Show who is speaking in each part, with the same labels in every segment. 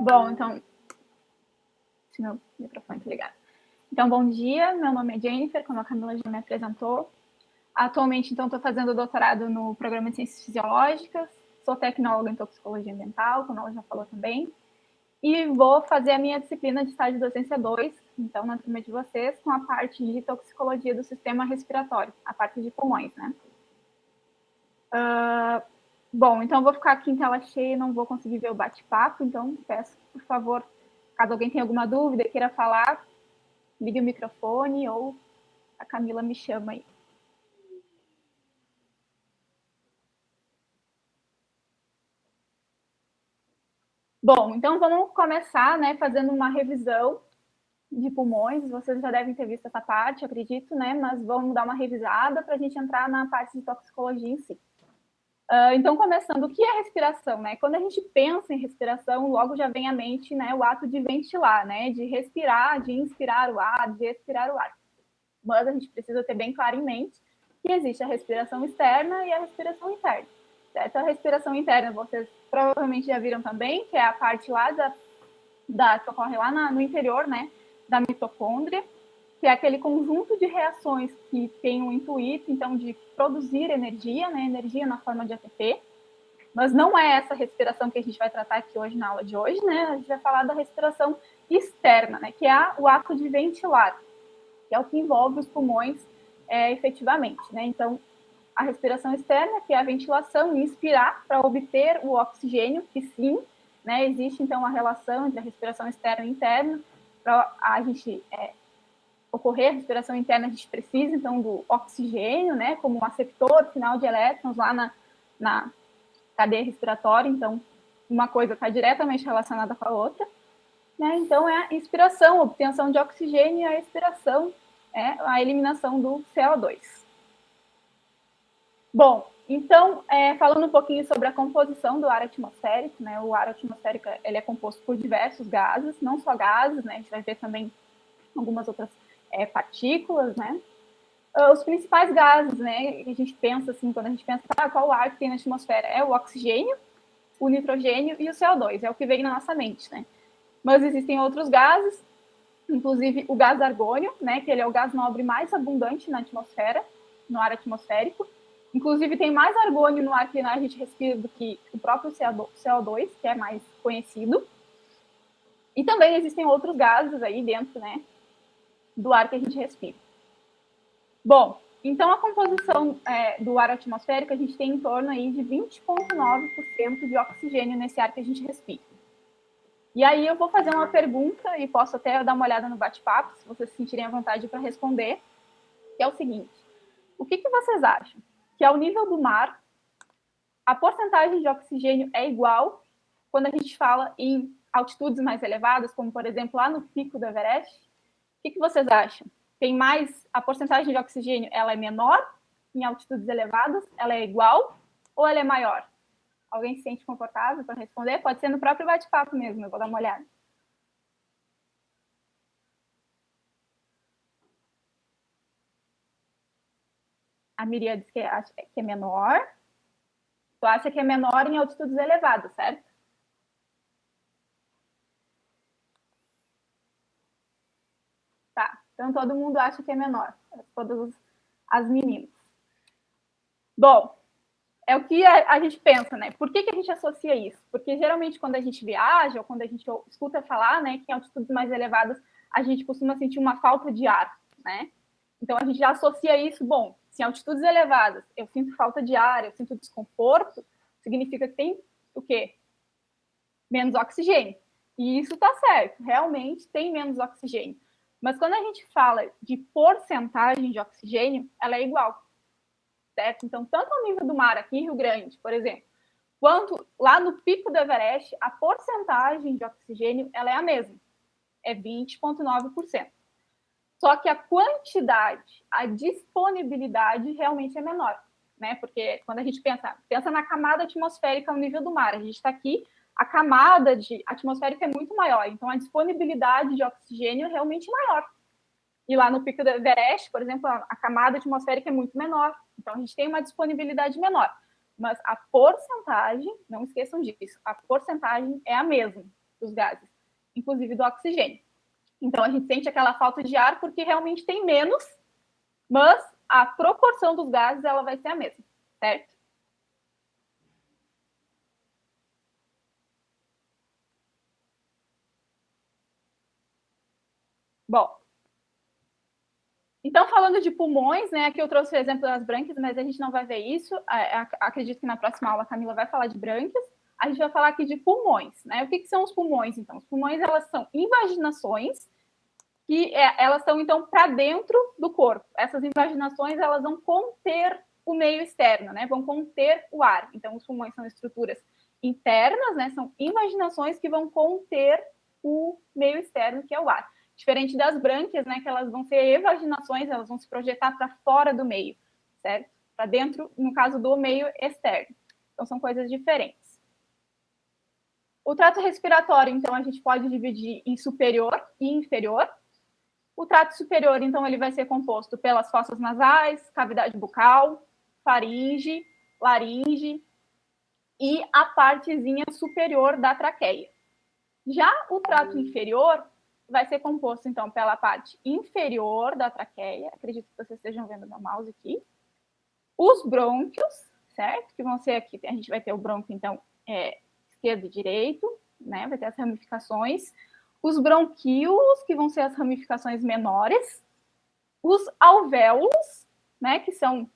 Speaker 1: Bom, então, se meu microfone está ligado. Então, bom dia, meu nome é Jennifer, como a Camila já me apresentou. Atualmente, então, estou fazendo doutorado no programa de Ciências Fisiológicas, sou tecnóloga em toxicologia ambiental, como ela já falou também, e vou fazer a minha disciplina de estágio de docência 2, então, na turma de vocês, com a parte de toxicologia do sistema respiratório, a parte de pulmões, né? Bom, então eu vou ficar aqui em tela cheia e não vou conseguir ver o bate-papo, então peço, por favor, caso alguém tenha alguma dúvida e queira falar, ligue o microfone ou a Camila me chama aí. Bom, então vamos começar, né, fazendo uma revisão de pulmões. Vocês já devem ter visto essa parte, acredito, né, mas vamos dar uma revisada para a gente entrar na parte de toxicologia em si. Então, começando, o que é respiração, né? Quando a gente pensa em respiração, logo já vem à mente, né, o ato de ventilar, né, de respirar, de inspirar o ar, de expirar o ar. Mas a gente precisa ter bem claro em mente que existe a respiração externa e a respiração interna. Certo? A respiração interna, vocês provavelmente já viram também, que é a parte lá que ocorre lá no interior, né, da mitocôndria, que é aquele conjunto de reações que tem o intuito, então, de produzir energia, né, energia na forma de ATP, mas não é essa respiração que a gente vai tratar aqui hoje na aula de hoje, né, a gente vai falar da respiração externa, né, que é o ato de ventilar, que é o que envolve os pulmões efetivamente, né, então, a respiração externa, que é a ventilação, inspirar para obter o oxigênio, que sim, né, existe então uma relação entre a respiração externa e interna, para a gente ocorrer a respiração interna, a gente precisa, então, do oxigênio, né, como um aceptor final de elétrons lá na cadeia respiratória, então, uma coisa está diretamente relacionada com a outra, né, então, é a inspiração, a obtenção de oxigênio, e a expiração é a eliminação do CO2. Bom, então, falando um pouquinho sobre a composição do ar atmosférico, né, o ar atmosférico ele é composto por diversos gases, não só gases, né, a gente vai ver também algumas outras partículas, né? Os principais gases, né, que a gente pensa assim, quando a gente pensa qual ar que tem na atmosfera, é o oxigênio, o nitrogênio e o CO2, é o que vem na nossa mente, né? Mas existem outros gases, inclusive o gás argônio, né, que ele é o gás nobre mais abundante na atmosfera, no ar atmosférico. Inclusive tem mais argônio no ar que a gente respira do que o próprio CO2, que é mais conhecido. E também existem outros gases aí dentro, né, do ar que a gente respira. Bom, então a composição do ar atmosférico, a gente tem em torno aí de 20,9% de oxigênio nesse ar que a gente respira. E aí eu vou fazer uma pergunta e posso até dar uma olhada no bate-papo, se vocês se sentirem à vontade para responder, que é o seguinte: o que vocês acham? Que ao nível do mar, a porcentagem de oxigênio é igual quando a gente fala em altitudes mais elevadas, como, por exemplo, lá no pico do Everest? O que vocês acham? Tem mais, a porcentagem de oxigênio, ela é menor em altitudes elevadas? Ela é igual ou ela é maior? Alguém se sente confortável para responder? Pode ser no próprio bate-papo mesmo, eu vou dar uma olhada. A Miriam diz que acha que é menor. Tu acha que é menor em altitudes elevadas, certo? Tá. Então todo mundo acha que é menor. Todas as meninas. Bom, é o que a gente pensa, né? Por que a gente associa isso? Porque geralmente quando a gente viaja ou quando a gente escuta falar, né, que em altitudes mais elevadas a gente costuma sentir uma falta de ar, né? Então a gente já associa isso, bom, se em altitudes elevadas eu sinto falta de ar, eu sinto desconforto, significa que tem o quê? Menos oxigênio. E isso tá certo, realmente tem menos oxigênio. Mas quando a gente fala de porcentagem de oxigênio, ela é igual. Certo? Então, tanto ao nível do mar aqui em Rio Grande, por exemplo, quanto lá no pico do Everest, a porcentagem de oxigênio ela é a mesma, é 20,9%. Só que a quantidade, a disponibilidade realmente é menor, né? Porque quando a gente pensa na camada atmosférica ao nível do mar, a gente está aqui, a camada atmosférica é muito maior, então a disponibilidade de oxigênio é realmente maior. E lá no pico do Everest, por exemplo, a camada atmosférica é muito menor. Então, a gente tem uma disponibilidade menor. Mas a porcentagem, não esqueçam disso, a porcentagem é a mesma. dos gases, inclusive do oxigênio. Então, a gente sente aquela falta de ar porque realmente tem menos, mas a proporção dos gases ela vai ser a mesma, certo? Bom, então, falando de pulmões, né, aqui eu trouxe o exemplo das brânquias, mas a gente não vai ver isso. Acredito que na próxima aula a Camila vai falar de brânquias. A gente vai falar aqui de pulmões, né? O que são os pulmões, então? Os pulmões, elas são invaginações que elas estão, então, para dentro do corpo. Essas invaginações, elas vão conter o meio externo, né? Vão conter o ar. Então, os pulmões são estruturas internas, né? São invaginações que vão conter o meio externo, que é o ar. Diferente das brânquias, né? Que elas vão ser evaginações, elas vão se projetar para fora do meio, certo? Para dentro, no caso do meio externo. Então, são coisas diferentes. O trato respiratório, então, a gente pode dividir em superior e inferior. O trato superior, então, ele vai ser composto pelas fossas nasais, cavidade bucal, faringe, laringe e a partezinha superior da traqueia. Já o trato inferior vai ser composto, então, pela parte inferior da traqueia. Acredito que vocês estejam vendo meu mouse aqui. Os brônquios, certo? Que vão ser aqui. A gente vai ter o brônquio, então, esquerdo e direito, né? Vai ter as ramificações. Os bronquíolos, que vão ser as ramificações menores. Os alvéolos, né? Que são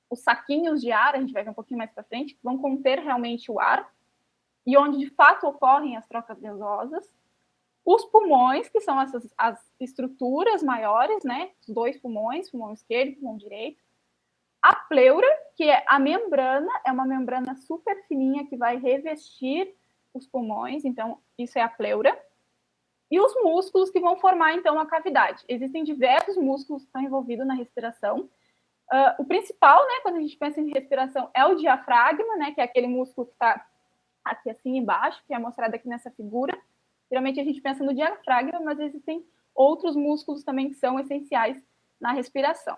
Speaker 1: os saquinhos de ar, a gente vai ver um pouquinho mais para frente, que vão conter realmente o ar e onde de fato ocorrem as trocas gasosas. Os pulmões, que são as estruturas maiores, né? Os dois pulmões, pulmão esquerdo e pulmão direito. A pleura, que é a membrana, é uma membrana super fininha que vai revestir os pulmões, então isso é a pleura. E os músculos que vão formar, então, a cavidade. Existem diversos músculos que estão envolvidos na respiração. O principal, né, quando a gente pensa em respiração, é o diafragma, né, que é aquele músculo que está aqui assim embaixo, que é mostrado aqui nessa figura. Geralmente a gente pensa no diafragma, mas existem outros músculos também que são essenciais na respiração.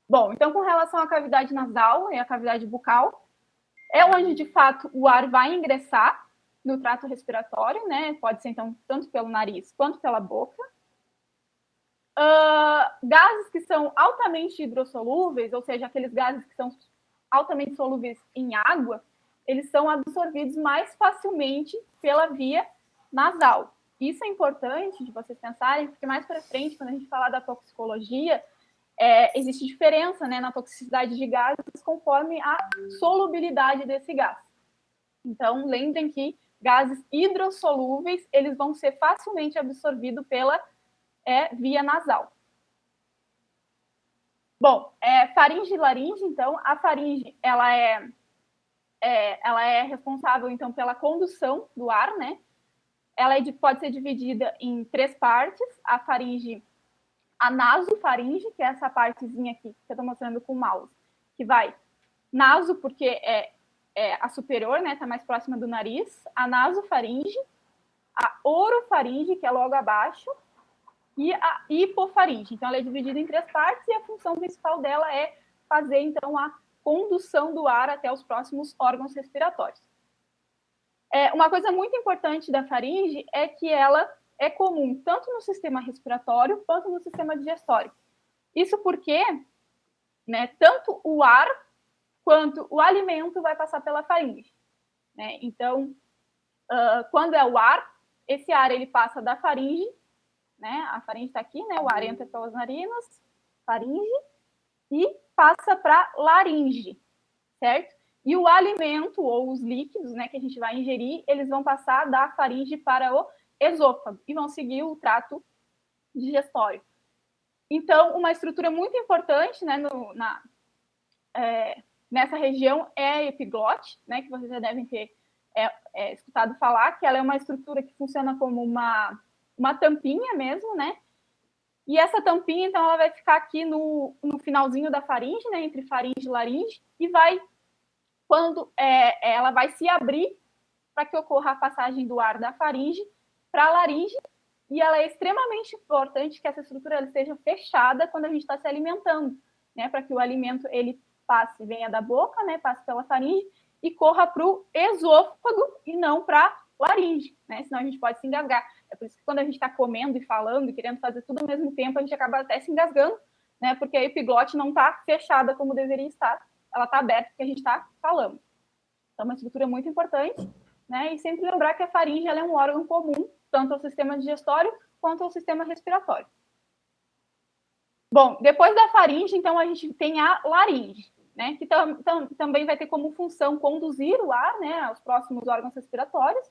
Speaker 1: Bom, então com relação à cavidade nasal e à cavidade bucal, é onde de fato o ar vai ingressar no trato respiratório, né? Pode ser então tanto pelo nariz quanto pela boca. Gases que são altamente hidrossolúveis, ou seja, aqueles gases que são altamente solúveis em água, eles são absorvidos mais facilmente pela via nasal. Isso é importante de vocês pensarem, porque mais para frente, quando a gente falar da toxicologia, existe diferença, né, na toxicidade de gases conforme a solubilidade desse gás. Então, lembrem que gases hidrossolúveis, eles vão ser facilmente absorvidos pela via nasal. Bom, faringe e laringe, então, a faringe, ela é responsável, então, pela condução do ar, né? Ela pode ser dividida em 3 partes, a faringe, a nasofaringe, que é essa partezinha aqui, que eu estou mostrando com o mouse, que vai naso, porque é a superior, né? Está mais próxima do nariz, a nasofaringe, a orofaringe, que é logo abaixo, e a hipofaringe. Então, ela é dividida em 3 partes e a função principal dela é fazer, então, a condução do ar até os próximos órgãos respiratórios. Uma coisa muito importante da faringe é que ela é comum tanto no sistema respiratório quanto no sistema digestório. Isso porque, né, tanto o ar quanto o alimento vai passar pela faringe, né? Então, quando é o ar, esse ar ele passa da faringe, né? A faringe está aqui, né? O ar entra pelas narinas, faringe, e passa para laringe, certo? E o alimento ou os líquidos, né, que a gente vai ingerir, eles vão passar da faringe para o esôfago e vão seguir o trato digestório. Então, uma estrutura muito importante, né, nessa região é a epiglote, né, que vocês já devem ter escutado falar, que ela é uma estrutura que funciona como uma tampinha mesmo, né? E essa tampinha, então, ela vai ficar aqui no finalzinho da faringe, né, entre faringe e laringe, e vai, quando ela vai se abrir para que ocorra a passagem do ar da faringe para a laringe, e ela é extremamente importante que essa estrutura ela esteja fechada quando a gente está se alimentando, né, para que o alimento ele venha da boca, né, passe pela faringe e corra para o esôfago e não para laringe, né? Senão a gente pode se engasgar. É por isso que quando a gente está comendo e falando e querendo fazer tudo ao mesmo tempo, a gente acaba até se engasgando, né? Porque a epiglote não está fechada como deveria estar, ela está aberta porque a gente está falando. Então, uma estrutura muito importante, né? E sempre lembrar que a faringe ela é um órgão comum, tanto ao sistema digestório quanto ao sistema respiratório. Bom, depois da faringe, então, a gente tem a laringe, né? Que também vai ter como função conduzir o ar, né, aos próximos órgãos respiratórios,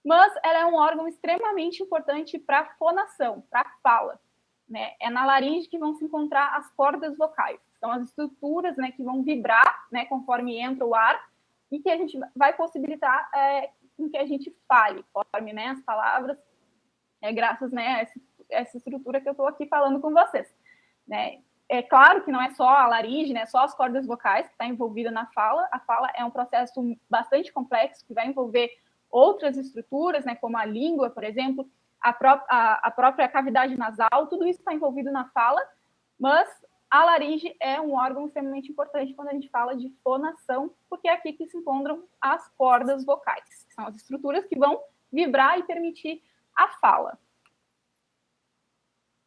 Speaker 1: mas ela é um órgão extremamente importante para a fonação, para a fala, né? É na laringe que vão se encontrar as cordas vocais, são as estruturas, né, que vão vibrar, né, conforme entra o ar e que a gente vai possibilitar que a gente fale, forme, né, as palavras, graças, né, a essa estrutura que eu estou aqui falando com vocês, né? É claro que não é só a laringe, né, só as cordas vocais que está envolvida na fala. A fala é um processo bastante complexo que vai envolver outras estruturas, né, como a língua, por exemplo, a própria cavidade nasal, tudo isso está envolvido na fala, mas a laringe é um órgão extremamente importante quando a gente fala de fonação, porque é aqui que se encontram as cordas vocais, que são as estruturas que vão vibrar e permitir a fala.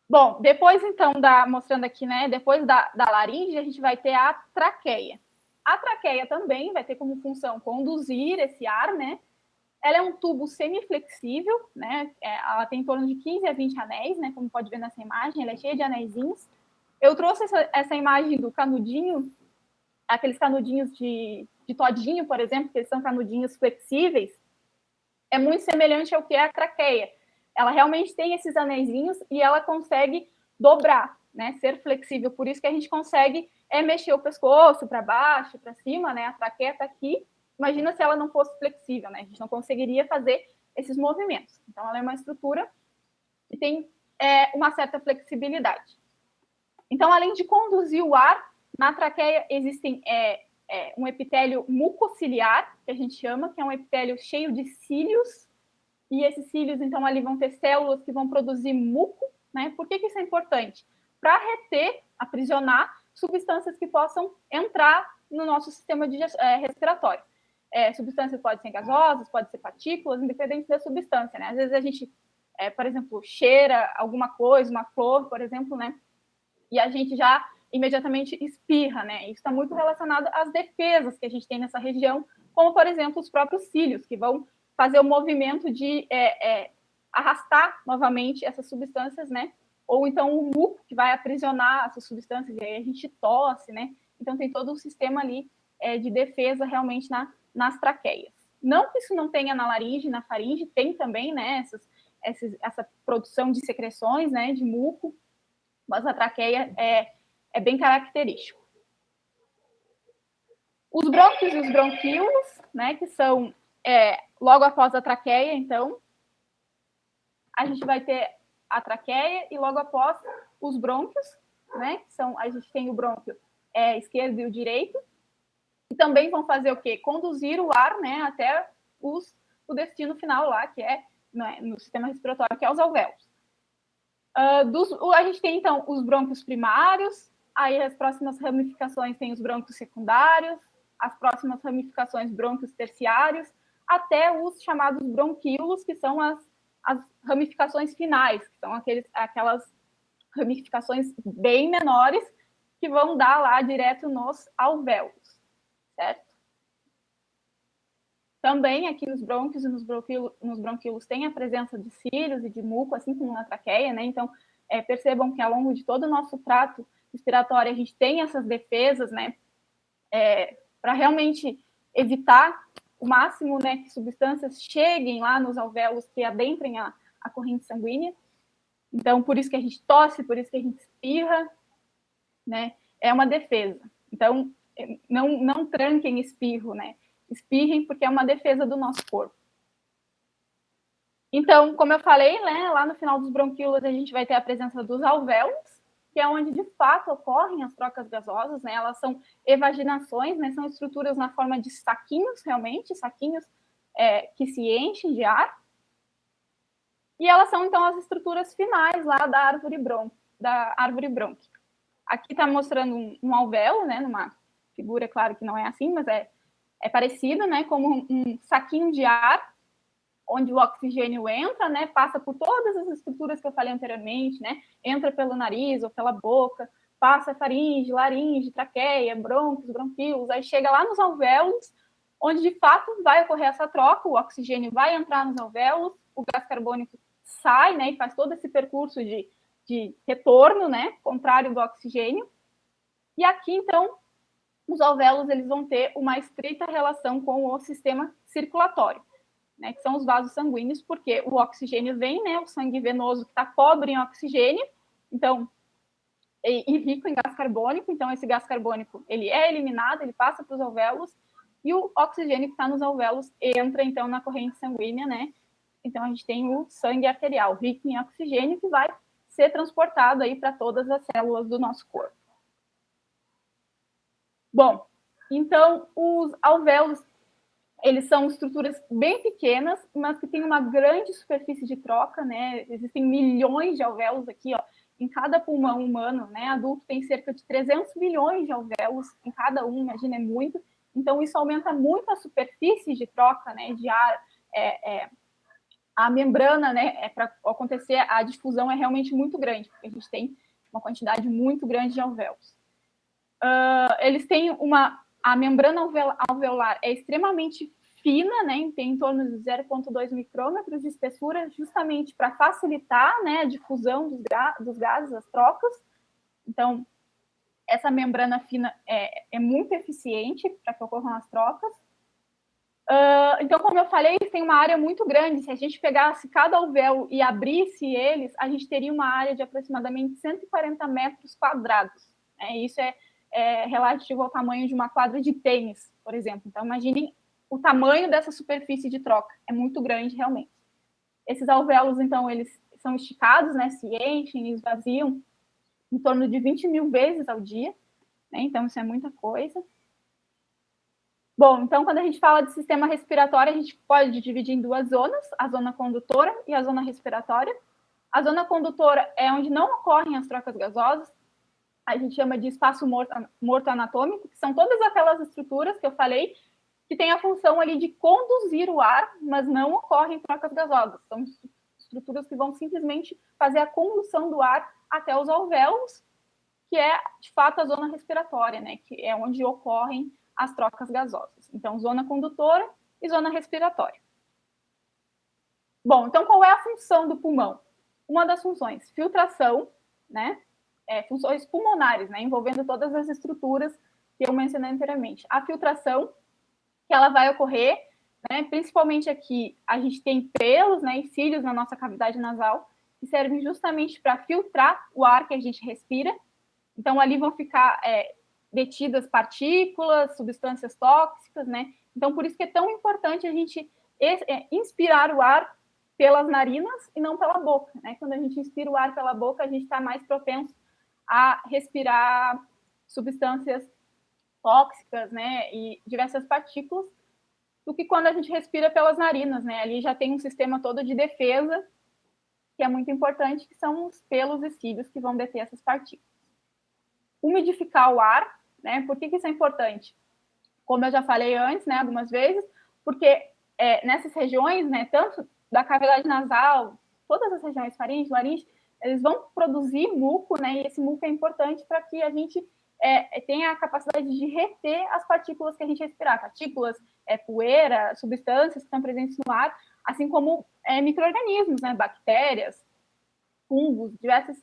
Speaker 1: Bom, depois então, mostrando aqui, né, depois da laringe, a gente vai ter a traqueia. A traqueia também vai ter como função conduzir esse ar, né? Ela é um tubo semiflexível, né? Ela tem em torno de 15 a 20 anéis, né? Como pode ver nessa imagem, ela é cheia de anéisinhos. Eu trouxe essa imagem do canudinho, aqueles canudinhos de todinho, por exemplo, que eles são canudinhos flexíveis. É muito semelhante ao que é a traqueia. Ela realmente tem esses anéisinhos e ela consegue dobrar, né? Ser flexível. Por isso que a gente consegue mexer o pescoço para baixo, para cima, né? A traqueia está aqui. Imagina se ela não fosse flexível, né? A gente não conseguiria fazer esses movimentos. Então, ela é uma estrutura que tem uma certa flexibilidade. Então, além de conduzir o ar, na traqueia existem um epitélio mucociliar, que a gente chama, que é um epitélio cheio de cílios, e esses cílios, então, ali vão ter células que vão produzir muco, né? Por que isso é importante? Para reter, aprisionar substâncias que possam entrar no nosso sistema respiratório. Substâncias podem ser gasosas, podem ser partículas, independente da substância, né? Às vezes a gente, por exemplo, cheira alguma coisa, uma flor, por exemplo, né? E a gente já imediatamente espirra, né? Isso está muito relacionado às defesas que a gente tem nessa região, como, por exemplo, os próprios cílios, que vão fazer o movimento de arrastar novamente essas substâncias, né? Ou então o muco, que vai aprisionar essas substâncias, e aí a gente tosse, né? Então tem todo um sistema ali de defesa realmente nas traqueias. Não que isso não tenha na laringe, na faringe, tem também, né? Essa produção de secreções, né? De muco, mas a traqueia é bem característico. Os brônquios e os bronquíolos, né, que são logo após a traqueia, então, a gente vai ter a traqueia e logo após os brônquios, né, que são, a gente tem o brônquio esquerdo e o direito, e também vão fazer o quê? Conduzir o ar, né, até o destino final lá, que no sistema respiratório, que é os alvéolos. A gente tem, então, os brônquios primários, aí as próximas ramificações tem os brônquios secundários, as próximas ramificações brônquios terciários, até os chamados bronquíolos, que são as ramificações finais, que são aquelas ramificações bem menores, que vão dar lá direto nos alvéolos, certo? Também aqui nos brônquios e nos bronquíolos tem a presença de cílios e de muco, assim como na traqueia, né? Então, percebam que ao longo de todo o nosso trato respiratório a gente tem essas defesas, né? Para realmente evitar o máximo, né, que substâncias cheguem lá nos alvéolos, que adentrem a corrente sanguínea. Então, por isso que a gente tosse, por isso que a gente espirra, né? É uma defesa. Então, não tranquem espirro, né? Espirrem porque é uma defesa do nosso corpo. Então, como eu falei, né, lá no final dos bronquíolos a gente vai ter a presença dos alvéolos, que é onde de fato ocorrem as trocas gasosas, né? Elas são evaginações, né? São estruturas na forma de saquinhos, realmente, saquinhos que se enchem de ar. E elas são, então, as estruturas finais lá da árvore brônquica. Aqui está mostrando um alvéolo, né? Numa figura, claro que não é assim, mas é parecido, né? Como um saquinho de ar, onde o oxigênio entra, né, passa por todas as estruturas que eu falei anteriormente, né, entra pelo nariz ou pela boca, passa faringe, laringe, traqueia, brônquios, bronquíolos, aí chega lá nos alvéolos, onde de fato vai ocorrer essa troca, o oxigênio vai entrar nos alvéolos, o gás carbônico sai, né, e faz todo esse percurso de retorno, né, contrário do oxigênio. E aqui, então, os alvéolos eles vão ter uma estreita relação com o sistema circulatório, né, que são os vasos sanguíneos, porque o oxigênio vem, né, o sangue venoso que está pobre em oxigênio, então, e rico em gás carbônico, então esse gás carbônico ele é eliminado, ele passa para os alvéolos, e o oxigênio que está nos alvéolos entra, então, na corrente sanguínea, né? Então, a gente tem o sangue arterial rico em oxigênio que vai ser transportado aí para todas as células do nosso corpo. Bom, então, os alvéolos, eles são estruturas bem pequenas, mas que têm uma grande superfície de troca, né? Existem milhões de alvéolos aqui, ó, em cada pulmão humano, né? Adulto tem cerca de 300 milhões de alvéolos em cada um, imagina, é muito. Então, isso aumenta muito a superfície de troca, né, de ar. A membrana, né, para acontecer a difusão é realmente muito grande, porque a gente tem uma quantidade muito grande de alvéolos. Eles têm a membrana alveolar é extremamente fina, né, tem em torno de 0,2 micrômetros de espessura, justamente para facilitar, né, a difusão dos gases, as trocas. Então, essa membrana fina é muito eficiente para que ocorram as trocas. Então, como eu falei, tem uma área muito grande. Se a gente pegasse cada alvéolo e abrisse eles, a gente teria uma área de aproximadamente 140 metros quadrados. Isso é relativo ao tamanho de uma quadra de tênis, por exemplo. Então, imaginem o tamanho dessa superfície de troca. É muito grande, realmente. Esses alvéolos, então, eles são esticados, né, se enchem, esvaziam em torno de 20 mil vezes ao dia. Né? Então, isso é muita coisa. Bom, então, quando a gente fala de sistema respiratório, a gente pode dividir em duas zonas, a zona condutora e a zona respiratória. A zona condutora é onde não ocorrem as trocas gasosas, a gente chama de espaço morto anatômico, que são todas aquelas estruturas que eu falei, que têm a função ali de conduzir o ar, mas não ocorrem trocas gasosas. São estruturas que vão simplesmente fazer a condução do ar até os alvéolos, que é, de fato, a zona respiratória, né, que é onde ocorrem as trocas gasosas. Então, zona condutora e zona respiratória. Bom, então qual é a função do pulmão? Uma das funções, filtração, né? Funções pulmonares, né? Envolvendo todas as estruturas que eu mencionei anteriormente. A filtração, que ela vai ocorrer, né? Principalmente aqui, a gente tem pelos, né? E cílios na nossa cavidade nasal, que servem justamente para filtrar o ar que a gente respira. Então, ali vão ficar detidas partículas, substâncias tóxicas, né? Então, por isso que é tão importante a gente inspirar o ar pelas narinas e não pela boca, né? Quando a gente inspira o ar pela boca, a gente está mais propenso a respirar substâncias tóxicas, né? E diversas partículas, do que quando a gente respira pelas narinas, né? Ali já tem um sistema todo de defesa, que é muito importante, que são os pelos e cílios que vão deter essas partículas. Umidificar o ar, né? Por que isso é importante? Como eu já falei antes, né, algumas vezes, porque nessas regiões, né, tanto da cavidade nasal, todas as regiões, faringe, laringe, eles vão produzir muco, né, e esse muco é importante para que a gente tenha a capacidade de reter as partículas que a gente respirar, partículas, poeira, substâncias que estão presentes no ar, assim como micro-organismos, né, bactérias, fungos, diversas,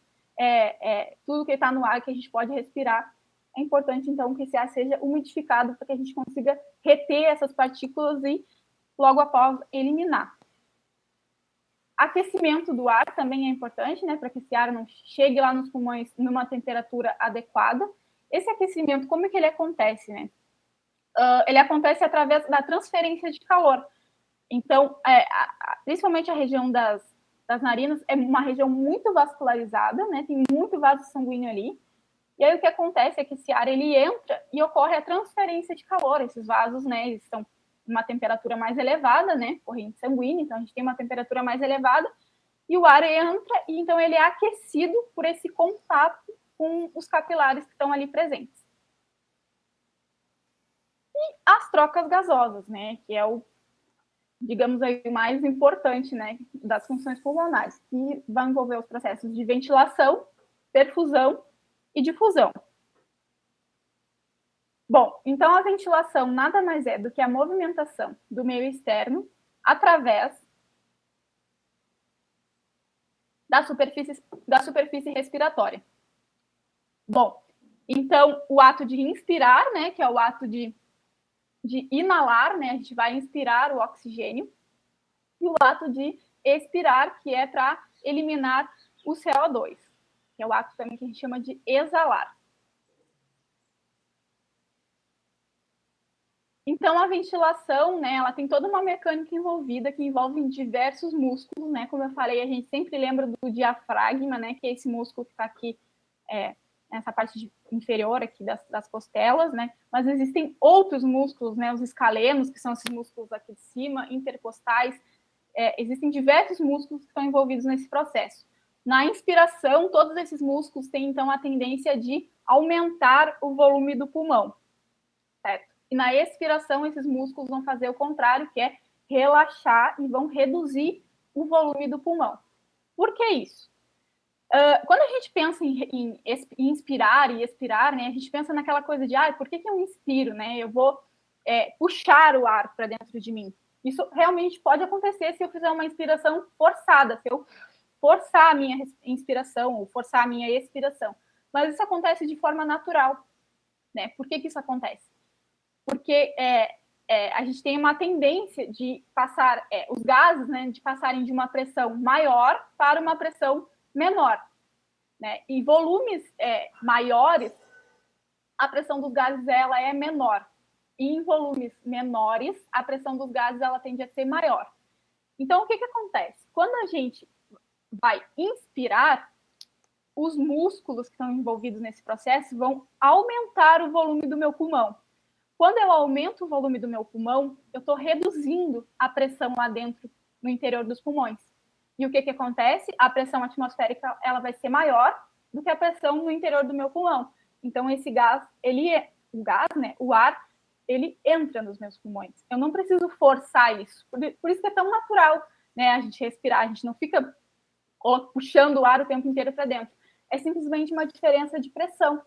Speaker 1: tudo que está no ar que a gente pode respirar. É importante, então, que esse ar seja umidificado para que a gente consiga reter essas partículas e, logo após, eliminar. Aquecimento do ar também é importante, né, para que esse ar não chegue lá nos pulmões numa temperatura adequada. Esse aquecimento, como é que ele acontece, né? Ele acontece através da transferência de calor. Então, principalmente a região das narinas é uma região muito vascularizada, né? Tem muito vaso sanguíneo ali. E aí o que acontece é que esse ar ele entra e ocorre a transferência de calor. Esses vasos, né, eles estão em uma temperatura mais elevada, né, corrente sanguínea, então a gente tem uma temperatura mais elevada e o ar entra e então ele é aquecido por esse contato com os capilares que estão ali presentes. E as trocas gasosas, né, que é digamos aí, o mais importante, né, das funções pulmonares, que vai envolver os processos de ventilação, perfusão e difusão. Bom, então a ventilação nada mais é do que a movimentação do meio externo através da superfície respiratória. Bom, então o ato de inspirar, né, que é o ato de inalar, né, a gente vai inspirar o oxigênio, e o ato de expirar, que é para eliminar o CO2, que é o ato também que a gente chama de exalar. Então, a ventilação, né, ela tem toda uma mecânica envolvida que envolve diversos músculos, né? Como eu falei, a gente sempre lembra do diafragma, né, que é esse músculo que está aqui, nessa parte inferior aqui das costelas, né? Mas existem outros músculos, né? Os escalenos, que são esses músculos aqui de cima, intercostais. Existem diversos músculos que estão envolvidos nesse processo. Na inspiração, todos esses músculos têm, então, a tendência de aumentar o volume do pulmão, certo? E na expiração, esses músculos vão fazer o contrário, que é relaxar e vão reduzir o volume do pulmão. Por que isso? Quando a gente pensa em inspirar e expirar, né, a gente pensa naquela coisa de, por que eu inspiro, né? Eu vou puxar o ar para dentro de mim. Isso realmente pode acontecer se eu fizer uma inspiração forçada, se eu forçar a minha inspiração ou forçar a minha expiração. Mas isso acontece de forma natural, né? Por que isso acontece? Porque a gente tem uma tendência de passar os gases, né, de passarem de uma pressão maior para uma pressão menor, né? Em volumes maiores, a pressão dos gases ela é menor. E em volumes menores, a pressão dos gases ela tende a ser maior. Então, o que acontece? Quando a gente vai inspirar, os músculos que estão envolvidos nesse processo vão aumentar o volume do meu pulmão. Quando eu aumento o volume do meu pulmão, eu estou reduzindo a pressão lá dentro, no interior dos pulmões. E o que acontece? A pressão atmosférica ela vai ser maior do que a pressão no interior do meu pulmão. Então, esse gás, o ar, ele entra nos meus pulmões. Eu não preciso forçar isso. Por isso que é tão natural, né, a gente respirar. A gente não fica puxando o ar o tempo inteiro para dentro. É simplesmente uma diferença de pressão.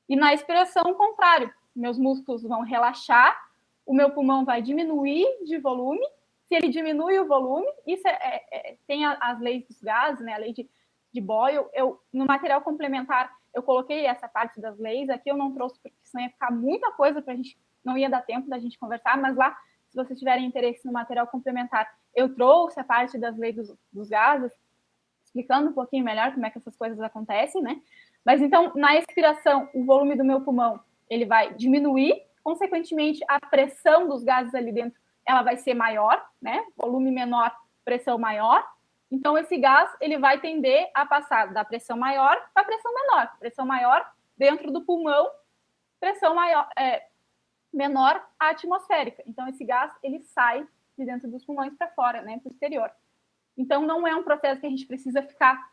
Speaker 1: E na expiração, o contrário. Meus músculos vão relaxar, o meu pulmão vai diminuir de volume. Se ele diminui o volume, isso tem as leis dos gases, né? A lei de Boyle. No material complementar, eu coloquei essa parte das leis. Aqui eu não trouxe, porque senão ia ficar muita coisa para a gente, não ia dar tempo da gente conversar, mas lá, se vocês tiverem interesse no material complementar, eu trouxe a parte das leis dos gases, explicando um pouquinho melhor como é que essas coisas acontecem, né? Mas então, na expiração, o volume do meu pulmão, ele vai diminuir, consequentemente, a pressão dos gases ali dentro, ela vai ser maior, né? Volume menor, pressão maior. Então, esse gás, ele vai tender a passar da pressão maior para a pressão menor. Pressão maior dentro do pulmão, pressão maior, menor atmosférica. Então, esse gás, ele sai de dentro dos pulmões para fora, né? Para o exterior. Então, não é um processo que a gente precisa ficar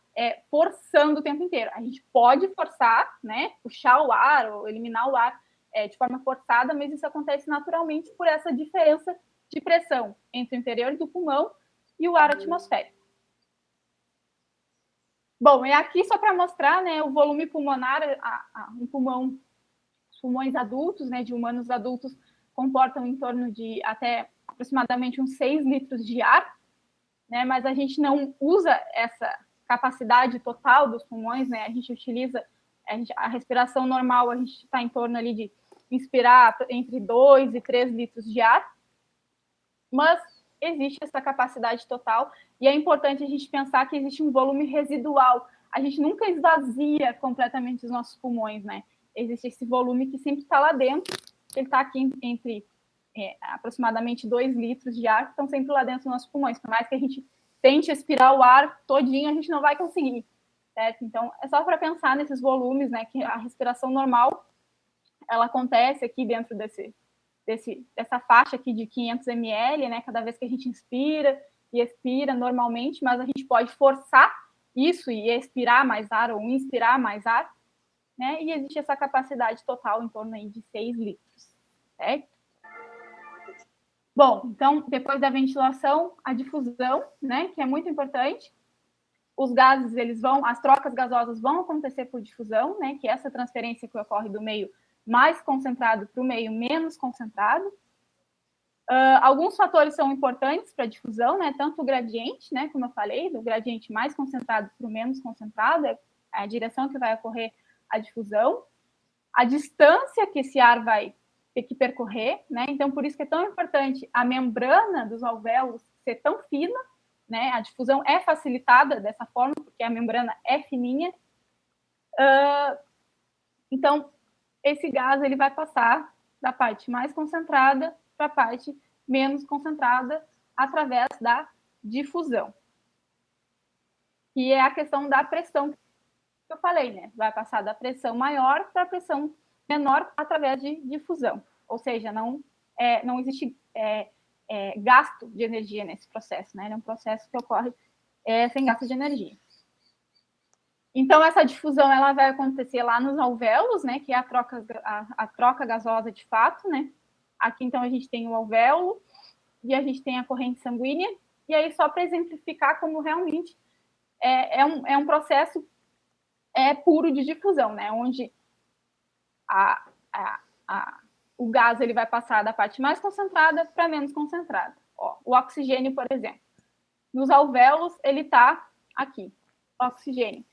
Speaker 1: forçando o tempo inteiro. A gente pode forçar, né, puxar o ar ou eliminar o ar de forma forçada, mas isso acontece naturalmente por essa diferença de pressão entre o interior do pulmão e o ar atmosférico. Bom, é aqui só para mostrar, né, o volume pulmonar, os pulmões adultos, né, de humanos adultos, comportam em torno de até aproximadamente uns 6 litros de ar, né, mas a gente não usa essa capacidade total dos pulmões, né? A gente utiliza a respiração normal, a gente está em torno ali de inspirar entre 2 e 3 litros de ar, mas existe essa capacidade total e é importante a gente pensar que existe um volume residual. A gente nunca esvazia completamente os nossos pulmões, né? Existe esse volume que sempre está lá dentro, ele está aqui entre aproximadamente 2 litros de ar que estão sempre lá dentro dos nossos pulmões. Por mais que a gente tente expirar o ar todinho, a gente não vai conseguir, certo? Então, é só para pensar nesses volumes, né, que a respiração normal, ela acontece aqui dentro dessa faixa aqui de 500 ml, né, cada vez que a gente inspira e expira normalmente, mas a gente pode forçar isso e expirar mais ar ou inspirar mais ar, né, e existe essa capacidade total em torno aí de 6 litros, certo? Bom, então, depois da ventilação, a difusão, né, que é muito importante. Os gases, as trocas gasosas vão acontecer por difusão, né, que é essa transferência que ocorre do meio mais concentrado para o meio menos concentrado. Alguns fatores são importantes para a difusão, né, tanto o gradiente, né, como eu falei, do gradiente mais concentrado para o menos concentrado, é a direção que vai ocorrer a difusão, a distância que esse ar vai ter que percorrer, né, então por isso que é tão importante a membrana dos alvéolos ser tão fina, né, a difusão é facilitada dessa forma, porque a membrana é fininha. Então, esse gás ele vai passar da parte mais concentrada para a parte menos concentrada através da difusão. E é a questão da pressão que eu falei, né? Vai passar da pressão maior para a pressão menor através de difusão. Ou seja, não existe gasto de energia nesse processo, né? É um processo que ocorre sem gasto de energia. Então, essa difusão ela vai acontecer lá nos alvéolos, né, que é a troca gasosa de fato, né? Aqui, então, a gente tem o alvéolo e a gente tem a corrente sanguínea. E aí, só para exemplificar como realmente é um processo puro de difusão, né? Onde o gás ele vai passar da parte mais concentrada para menos concentrada. Ó, o oxigênio, por exemplo. Nos alvéolos, ele está aqui, oxigênio.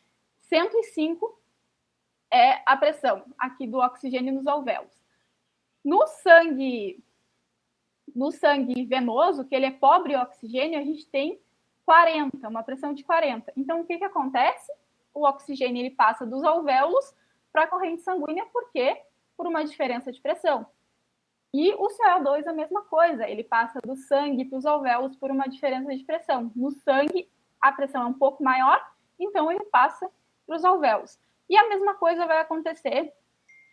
Speaker 1: 105 é a pressão aqui do oxigênio nos alvéolos. No sangue venoso, que ele é pobre em oxigênio, a gente tem 40, uma pressão de 40. Então, o que acontece? O oxigênio ele passa dos alvéolos para a corrente sanguínea, por quê? Por uma diferença de pressão. E o CO2 é a mesma coisa, ele passa do sangue para os alvéolos por uma diferença de pressão. No sangue, a pressão é um pouco maior, então ele passa para os alvéolos. E a mesma coisa vai acontecer,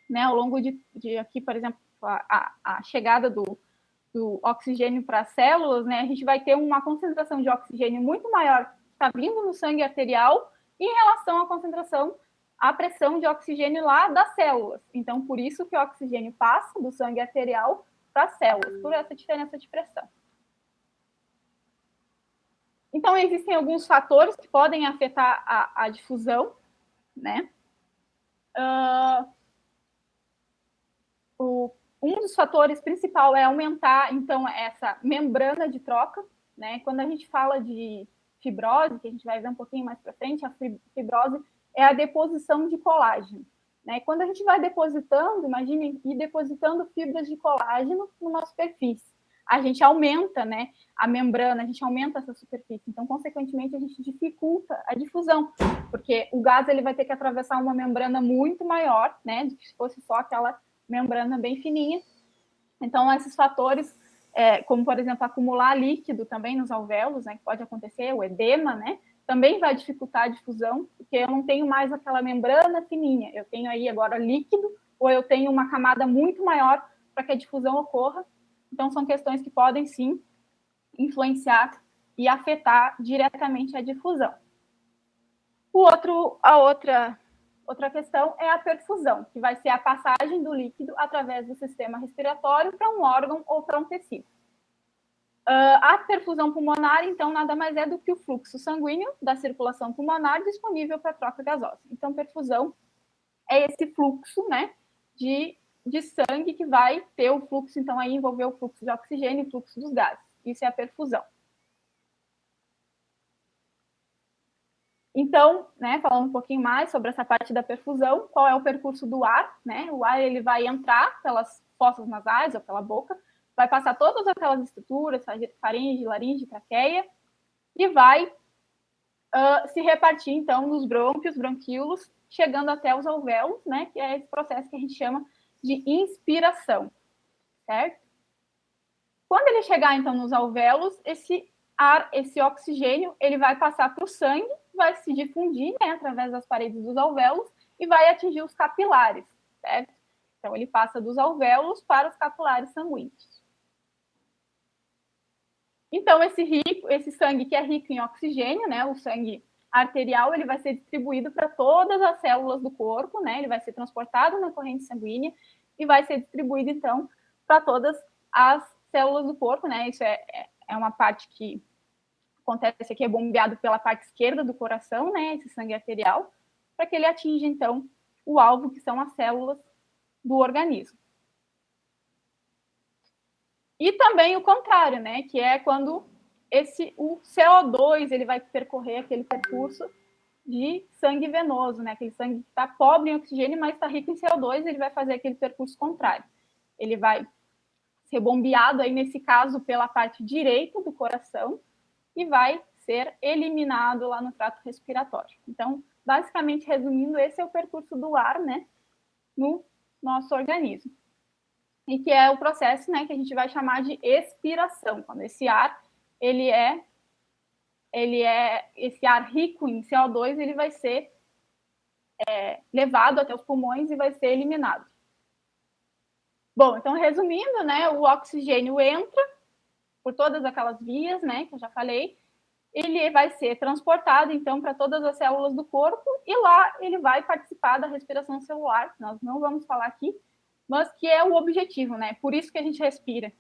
Speaker 1: né, ao longo de aqui, por exemplo, a chegada do oxigênio para as células, né, a gente vai ter uma concentração de oxigênio muito maior que está vindo no sangue arterial em relação à concentração, à pressão de oxigênio lá das células. Então, por isso que o oxigênio passa do sangue arterial para as células, por essa diferença de pressão. Então, existem alguns fatores que podem afetar a difusão, né? Um dos fatores principal é aumentar, então, essa membrana de troca, né? Quando a gente fala de fibrose, que a gente vai ver um pouquinho mais para frente, a fibrose é a deposição de colágeno, né? Quando a gente vai depositando, imagine ir depositando fibras de colágeno numa superfície, a gente aumenta, né, a membrana, a gente aumenta essa superfície, então, consequentemente, a gente dificulta a difusão, porque o gás ele vai ter que atravessar uma membrana muito maior, né, do que se fosse só aquela membrana bem fininha. Então, esses fatores, como, por exemplo, acumular líquido também nos alvéolos, né, que pode acontecer, o edema, né, também vai dificultar a difusão, porque eu não tenho mais aquela membrana fininha, eu tenho aí agora líquido, ou eu tenho uma camada muito maior para que a difusão ocorra. Então, são questões que podem, sim, influenciar e afetar diretamente a difusão. A outra questão é a perfusão, que vai ser a passagem do líquido através do sistema respiratório para um órgão ou para um tecido. A perfusão pulmonar, então, nada mais é do que o fluxo sanguíneo da circulação pulmonar disponível para a troca gasosa. Então, perfusão é esse fluxo, né, de sangue que vai ter o fluxo, então, aí envolver o fluxo de oxigênio e o fluxo dos gases. Isso é a perfusão. Então, né, falando um pouquinho mais sobre essa parte da perfusão, qual é o percurso do ar, né? O ar ele vai entrar pelas fossas nasais ou pela boca, vai passar todas aquelas estruturas, faringe, laringe, traqueia, e vai se repartir, então, nos brônquios, bronquíolos, chegando até os alvéolos, né? Que é esse processo que a gente chama de inspiração, certo? Quando ele chegar, então, nos alvéolos, esse oxigênio, ele vai passar para o sangue, vai se difundir, né, através das paredes dos alvéolos e vai atingir os capilares, certo? Então, ele passa dos alvéolos para os capilares sanguíneos. Então, esse sangue que é rico em oxigênio, né, o sangue arterial, ele vai ser distribuído para todas as células do corpo, né, ele vai ser transportado na corrente sanguínea e vai ser distribuído, então, para todas as células do corpo, né? Isso é uma parte que acontece aqui, é bombeado pela parte esquerda do coração, né? Esse sangue arterial, para que ele atinja, então, o alvo, que são as células do organismo. E também o contrário, né? Que é quando o CO2 ele vai percorrer aquele percurso de sangue venoso, né? Aquele sangue que está pobre em oxigênio, mas está rico em CO2, ele vai fazer aquele percurso contrário. Ele vai ser bombeado, aí nesse caso, pela parte direita do coração e vai ser eliminado lá no trato respiratório. Então, basicamente, resumindo, esse é o percurso do ar, né, no nosso organismo. E que é o processo, né, que a gente vai chamar de expiração, quando esse ar, esse ar rico em CO2, ele vai ser levado até os pulmões e vai ser eliminado. Bom, então, resumindo, né, o oxigênio entra por todas aquelas vias, né, que eu já falei, ele vai ser transportado, então, para todas as células do corpo, e lá ele vai participar da respiração celular, nós não vamos falar aqui, mas que é o objetivo, né? Por isso que a gente respira.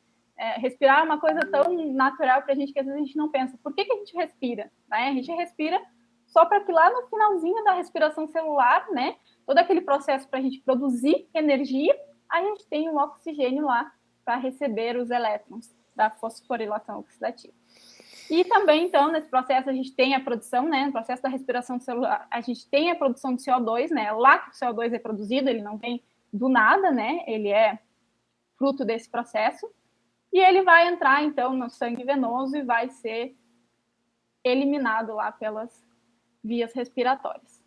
Speaker 1: Respirar é uma coisa tão natural para a gente que às vezes a gente não pensa. Por que a gente respira? Né? A gente respira só para que lá no finalzinho da respiração celular, né, todo aquele processo para a gente produzir energia, a gente tem o oxigênio lá para receber os elétrons da fosforilação oxidativa. E também, então, nesse processo a gente tem a produção, né, no processo da respiração celular, a gente tem a produção de CO2, né, lá que o CO2 é produzido, ele não vem do nada, né, ele é fruto desse processo, e ele vai entrar, então, no sangue venoso e vai ser eliminado lá pelas vias respiratórias.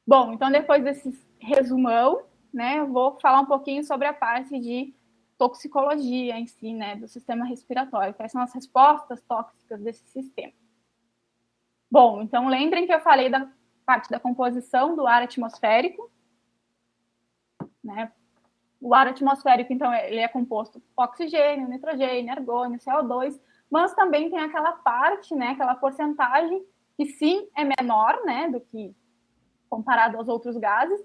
Speaker 1: Bom, então, depois desse resumão, né, eu vou falar um pouquinho sobre a parte de toxicologia em si, né, do sistema respiratório, quais são as respostas tóxicas desse sistema. Bom, então lembrem que eu falei da parte da composição do ar atmosférico, né? O ar atmosférico, então, ele é composto por oxigênio, nitrogênio, argônio, CO2, mas também tem aquela parte, né, aquela porcentagem que sim é menor, né, do que comparado aos outros gases,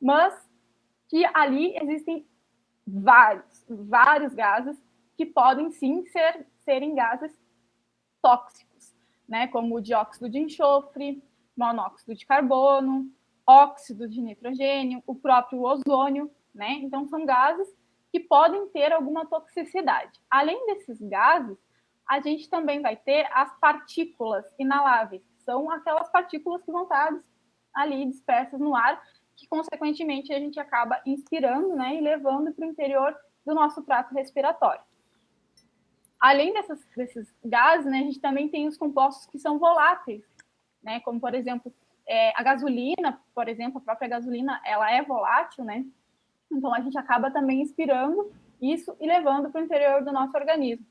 Speaker 1: mas que ali existem vários gases que podem sim serem gases tóxicos, né, como o dióxido de enxofre, monóxido de carbono, óxido de nitrogênio, o próprio ozônio, né? Então são gases que podem ter alguma toxicidade. Além desses gases, a gente também vai ter as partículas inaláveis, que são aquelas partículas que vão estar ali dispersas no ar, que consequentemente a gente acaba inspirando, né, e levando para o interior do nosso trato respiratório. Além desses gases, né, a gente também tem os compostos que são voláteis, né, como, por exemplo, a gasolina, por exemplo, a própria gasolina, ela é volátil, né, então a gente acaba também inspirando isso e levando para o interior do nosso organismo.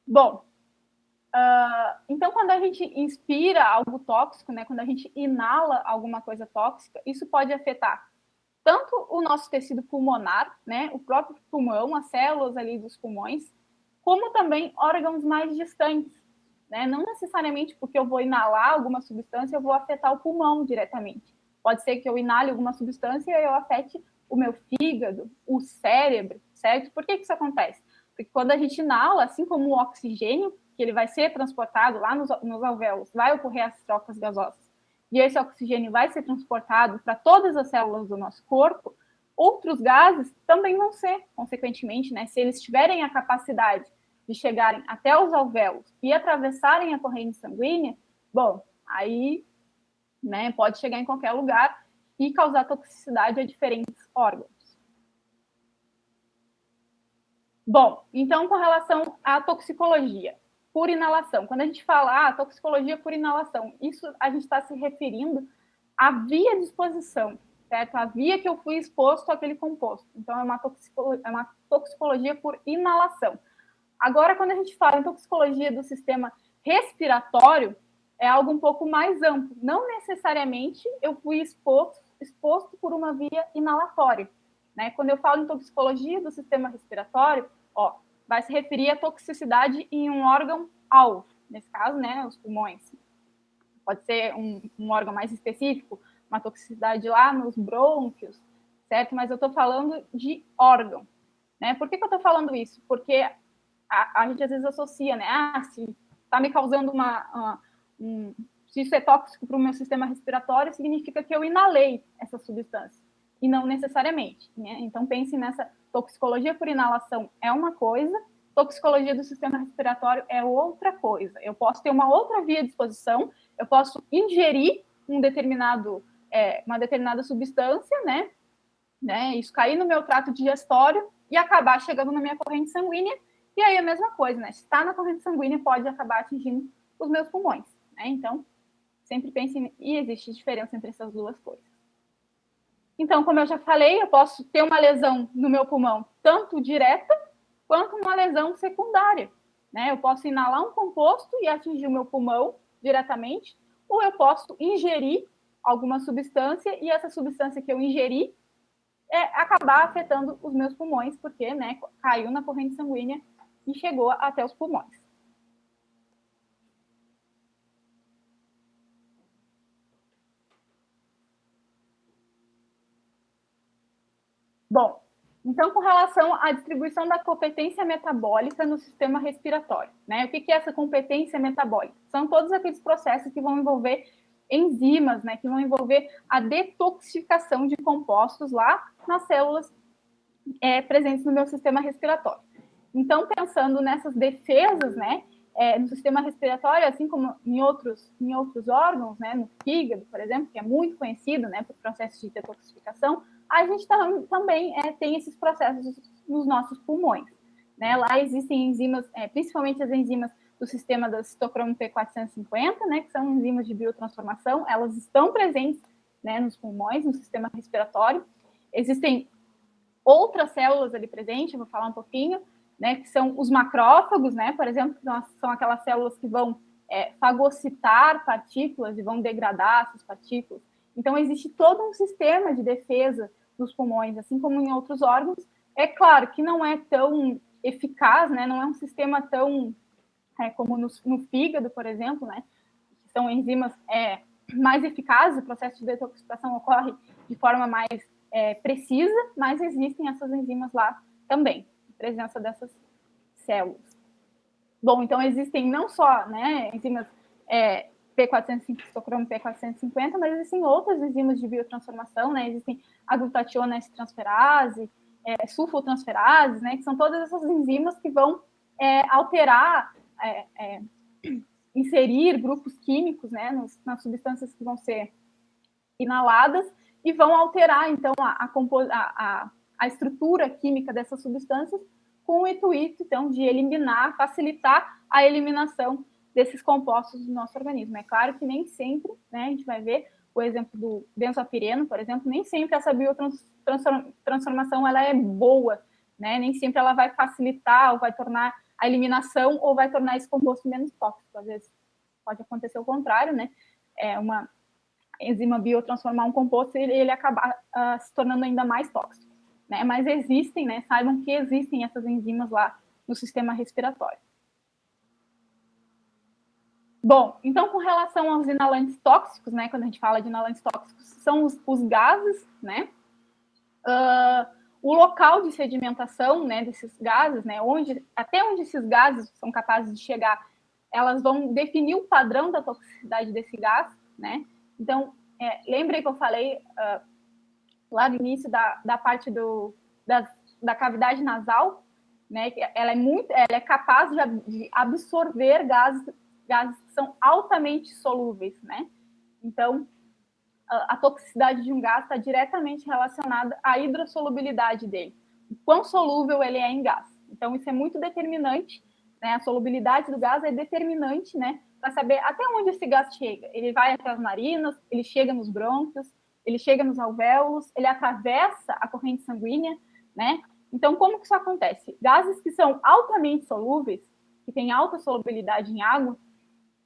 Speaker 1: Bom, então quando a gente inspira algo tóxico, né, quando a gente inala alguma coisa tóxica, isso pode afetar tanto o nosso tecido pulmonar, né, o próprio pulmão, as células ali dos pulmões, como também órgãos mais distantes, né? Não necessariamente porque eu vou inalar alguma substância, eu vou afetar o pulmão diretamente. Pode ser que eu inale alguma substância e eu afete o meu fígado, o cérebro, certo? Por que isso acontece? Porque quando a gente inala, assim como o oxigênio, que ele vai ser transportado lá nos alvéolos, vai ocorrer as trocas gasosas, e esse oxigênio vai ser transportado para todas as células do nosso corpo, outros gases também vão ser, consequentemente, né, se eles tiverem a capacidade de chegarem até os alvéolos e atravessarem a corrente sanguínea, bom, aí, né, pode chegar em qualquer lugar e causar toxicidade a diferentes órgãos. Bom, então, com relação à toxicologia por inalação, quando a gente fala toxicologia por inalação, isso a gente está se referindo à via de exposição, certo? A via que eu fui exposto àquele composto. Então, é uma toxicologia por inalação. Agora, quando a gente fala em toxicologia do sistema respiratório, é algo um pouco mais amplo. Não necessariamente eu fui exposto por uma via inalatória. Né? Quando eu falo em toxicologia do sistema respiratório, vai se referir à toxicidade em um órgão-alvo, nesse caso, né, os pulmões. Pode ser um órgão mais específico, uma toxicidade lá nos brônquios, certo? Mas eu estou falando de órgão. né? Por que eu estou falando isso? Porque a gente às vezes associa, né? Se está me causando se isso é tóxico para o meu sistema respiratório, significa que eu inalei essa substância. E não necessariamente, né? Então, pense nessa toxicologia por inalação é uma coisa, toxicologia do sistema respiratório é outra coisa. Eu posso ter uma outra via de exposição, eu posso ingerir uma determinada substância, né? Isso cair no meu trato digestório e acabar chegando na minha corrente sanguínea, e aí a mesma coisa, né? Se está na corrente sanguínea, pode acabar atingindo os meus pulmões, né? Então, sempre pense e existe diferença entre essas duas coisas. Então, como eu já falei, eu posso ter uma lesão no meu pulmão, tanto direta quanto uma lesão secundária, né? Eu posso inalar um composto e atingir o meu pulmão diretamente, ou eu posso ingerir alguma substância e essa substância que eu ingeri acabar afetando os meus pulmões, porque, né, caiu na corrente sanguínea e chegou até os pulmões. Bom, então, com relação à distribuição da competência metabólica no sistema respiratório, né? O que é essa competência metabólica? São todos aqueles processos que vão envolver enzimas, né? Que vão envolver a detoxificação de compostos lá nas células presentes no meu sistema respiratório. Então, pensando nessas defesas, né? No sistema respiratório, assim como em outros órgãos, né? No fígado, por exemplo, que é muito conhecido, né? Por processos de detoxificação, a gente também tem esses processos nos nossos pulmões, né? Lá existem enzimas, principalmente as enzimas do sistema da citocromo P450, né? Que são enzimas de biotransformação, elas estão presentes, né? Nos pulmões, no sistema respiratório. Existem outras células ali presentes, vou falar um pouquinho, né? Que são os macrófagos, né? Por exemplo, que são aquelas células que vão fagocitar partículas e vão degradar essas partículas. Então, existe todo um sistema de defesa dos pulmões, assim como em outros órgãos. É claro que não é tão eficaz, né? Não é um sistema tão como no fígado, por exemplo, né? Que são enzimas mais eficazes, o processo de detoxificação ocorre de forma mais precisa, mas existem essas enzimas lá também, presença dessas células. Bom, então existem não só, né, enzimas P450, citocromo P450, mas existem outras enzimas de biotransformação, né? Existem a glutationestransferase, sulfotransferases, né? Que são todas essas enzimas que vão alterar, inserir grupos químicos, né? Nas substâncias que vão ser inaladas e vão alterar, então, a estrutura química dessas substâncias com o intuito, então, de eliminar, facilitar a eliminação desses compostos do nosso organismo. É claro que nem sempre, né, a gente vai ver o exemplo do benzopireno, por exemplo, nem sempre essa biotransformação ela é boa, né? Nem sempre ela vai facilitar ou vai tornar a eliminação ou vai tornar esse composto menos tóxico. Às vezes pode acontecer o contrário, né? Uma enzima biotransformar um composto e ele acabar se tornando ainda mais tóxico, né? Mas existem, né? Saibam que existem essas enzimas lá no sistema respiratório. Bom, então, com relação aos inalantes tóxicos, né? Quando a gente fala de inalantes tóxicos, são os gases, né? O local de sedimentação, né, desses gases, né? Até onde esses gases são capazes de chegar, elas vão definir o padrão da toxicidade desse gás, né? Então, lembrem que eu falei lá no início da parte da cavidade nasal, né? Que ela é capaz de absorver gases que são altamente solúveis, né? Então, a toxicidade de um gás está diretamente relacionada à hidrossolubilidade dele, o quão solúvel ele é em gás. Então, isso é muito determinante, né? A solubilidade do gás é determinante, né? Para saber até onde esse gás chega. Ele vai até as narinas, ele chega nos brônquios, ele chega nos alvéolos, ele atravessa a corrente sanguínea, né? Então, como que isso acontece? Gases que são altamente solúveis, que têm alta solubilidade em água,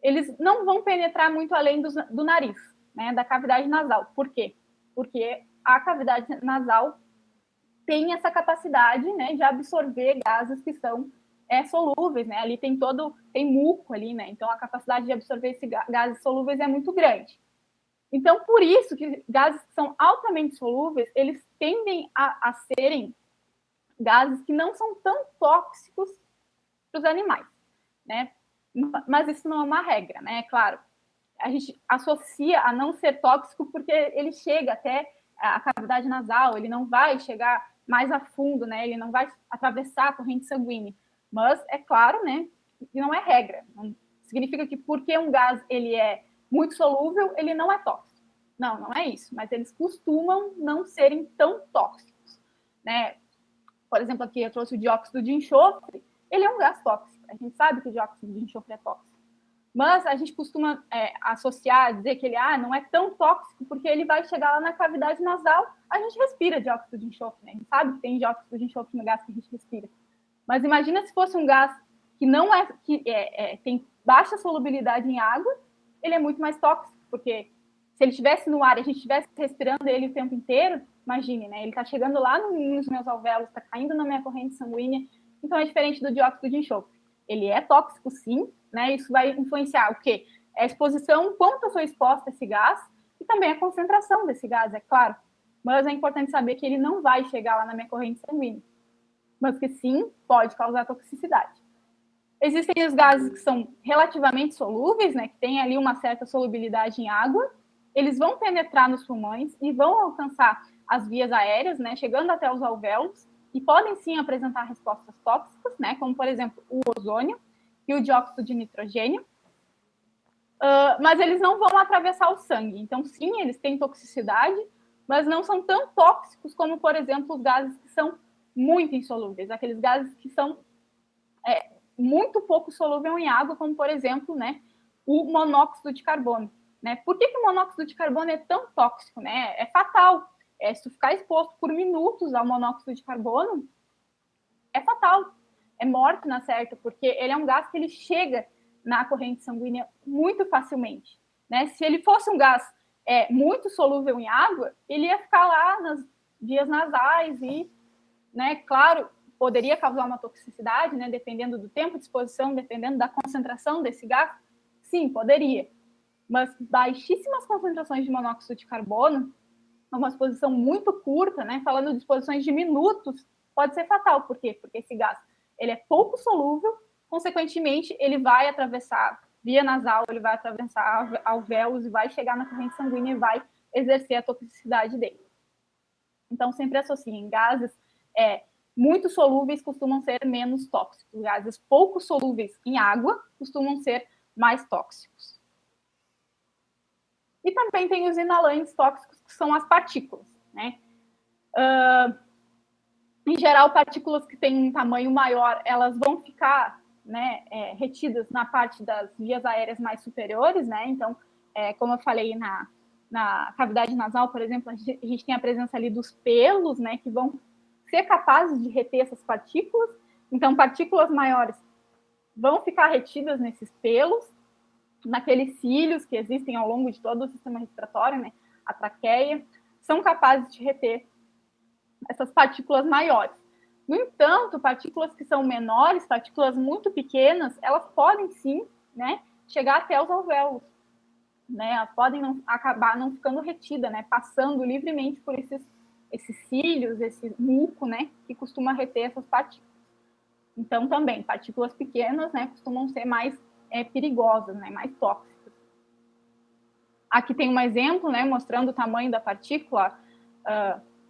Speaker 1: eles não vão penetrar muito além do nariz, né, da cavidade nasal. Por quê? Porque a cavidade nasal tem essa capacidade, né, de absorver gases que são solúveis, né? Ali tem muco ali, né? Então a capacidade de absorver esses gases solúveis é muito grande. Então, por isso que gases que são altamente solúveis, eles tendem a serem gases que não são tão tóxicos para os animais, né? Mas isso não é uma regra, né? Claro, a gente associa a não ser tóxico porque ele chega até a cavidade nasal, ele não vai chegar mais a fundo, né? Ele não vai atravessar a corrente sanguínea. Mas é claro, né? Que não é regra. Não significa que porque um gás ele é muito solúvel, ele não é tóxico. Não, não é isso. Mas eles costumam não serem tão tóxicos, né? Por exemplo, aqui eu trouxe o dióxido de enxofre. Ele é um gás tóxico. A gente sabe que o dióxido de enxofre é tóxico. Mas a gente costuma associar, dizer que ele não é tão tóxico porque ele vai chegar lá na cavidade nasal, a gente respira dióxido de enxofre, né? A gente sabe que tem dióxido de enxofre no gás que a gente respira. Mas imagina se fosse um gás que não é, tem baixa solubilidade em água, ele é muito mais tóxico, porque se ele estivesse no ar e a gente estivesse respirando ele o tempo inteiro, imagine, né? Ele está chegando lá nos meus alvéolos, está caindo na minha corrente sanguínea, então é diferente do dióxido de enxofre. Ele é tóxico, sim, né? Isso vai influenciar o quê? A exposição, quanto eu sou exposta a esse gás, e também a concentração desse gás, é claro. Mas é importante saber que ele não vai chegar lá na minha corrente sanguínea, mas que sim, pode causar toxicidade. Existem os gases que são relativamente solúveis, né, que têm ali uma certa solubilidade em água, eles vão penetrar nos pulmões e vão alcançar as vias aéreas, né, chegando até os alvéolos, e podem sim apresentar respostas tóxicas, né, como por exemplo o ozônio e o dióxido de nitrogênio, mas eles não vão atravessar o sangue. Então, sim, eles têm toxicidade, mas não são tão tóxicos como, por exemplo, os gases que são muito insolúveis, aqueles gases que são muito pouco solúvel em água, como, por exemplo, né, o monóxido de carbono. Né? Por que o monóxido de carbono é tão tóxico? Né? É fatal. Se tu ficar exposto por minutos ao monóxido de carbono, é fatal. É morte na certa, porque ele é um gás que ele chega na corrente sanguínea muito facilmente. Né? Se ele fosse um gás muito solúvel em água, ele ia ficar lá nas vias nasais e, né, claro, poderia causar uma toxicidade, né, dependendo do tempo de exposição, dependendo da concentração desse gás, sim, poderia. Mas baixíssimas concentrações de monóxido de carbono, uma exposição muito curta, né, falando de exposições de minutos, pode ser fatal. Por quê? Porque esse gás ele é pouco solúvel, consequentemente, ele vai atravessar via nasal, ele vai atravessar alvéolos e vai chegar na corrente sanguínea e vai exercer a toxicidade dele. Então, sempre associem gases muito solúveis costumam ser menos tóxicos. Gases pouco solúveis em água costumam ser mais tóxicos. E também tem os inalantes tóxicos, que são as partículas. Né? Em geral, partículas que têm um tamanho maior, elas vão ficar, né, retidas na parte das vias aéreas mais superiores. Né? Então, como eu falei, na cavidade nasal, por exemplo, a gente tem a presença ali dos pelos, né, que vão ser capazes de reter essas partículas. Então, partículas maiores vão ficar retidas nesses pelos, naqueles cílios que existem ao longo de todo o sistema respiratório, né? A traqueia, são capazes de reter essas partículas maiores. No entanto, partículas que são menores, partículas muito pequenas, elas podem sim, né, chegar até os alvéolos. Né? Elas podem acabar não ficando retidas, né, passando livremente por esses cílios, esse muco, né, que costuma reter essas partículas. Então, também, partículas pequenas, né, costumam ser mais perigosas, né, mais tóxicas. Aqui tem um exemplo, né, mostrando o tamanho da partícula.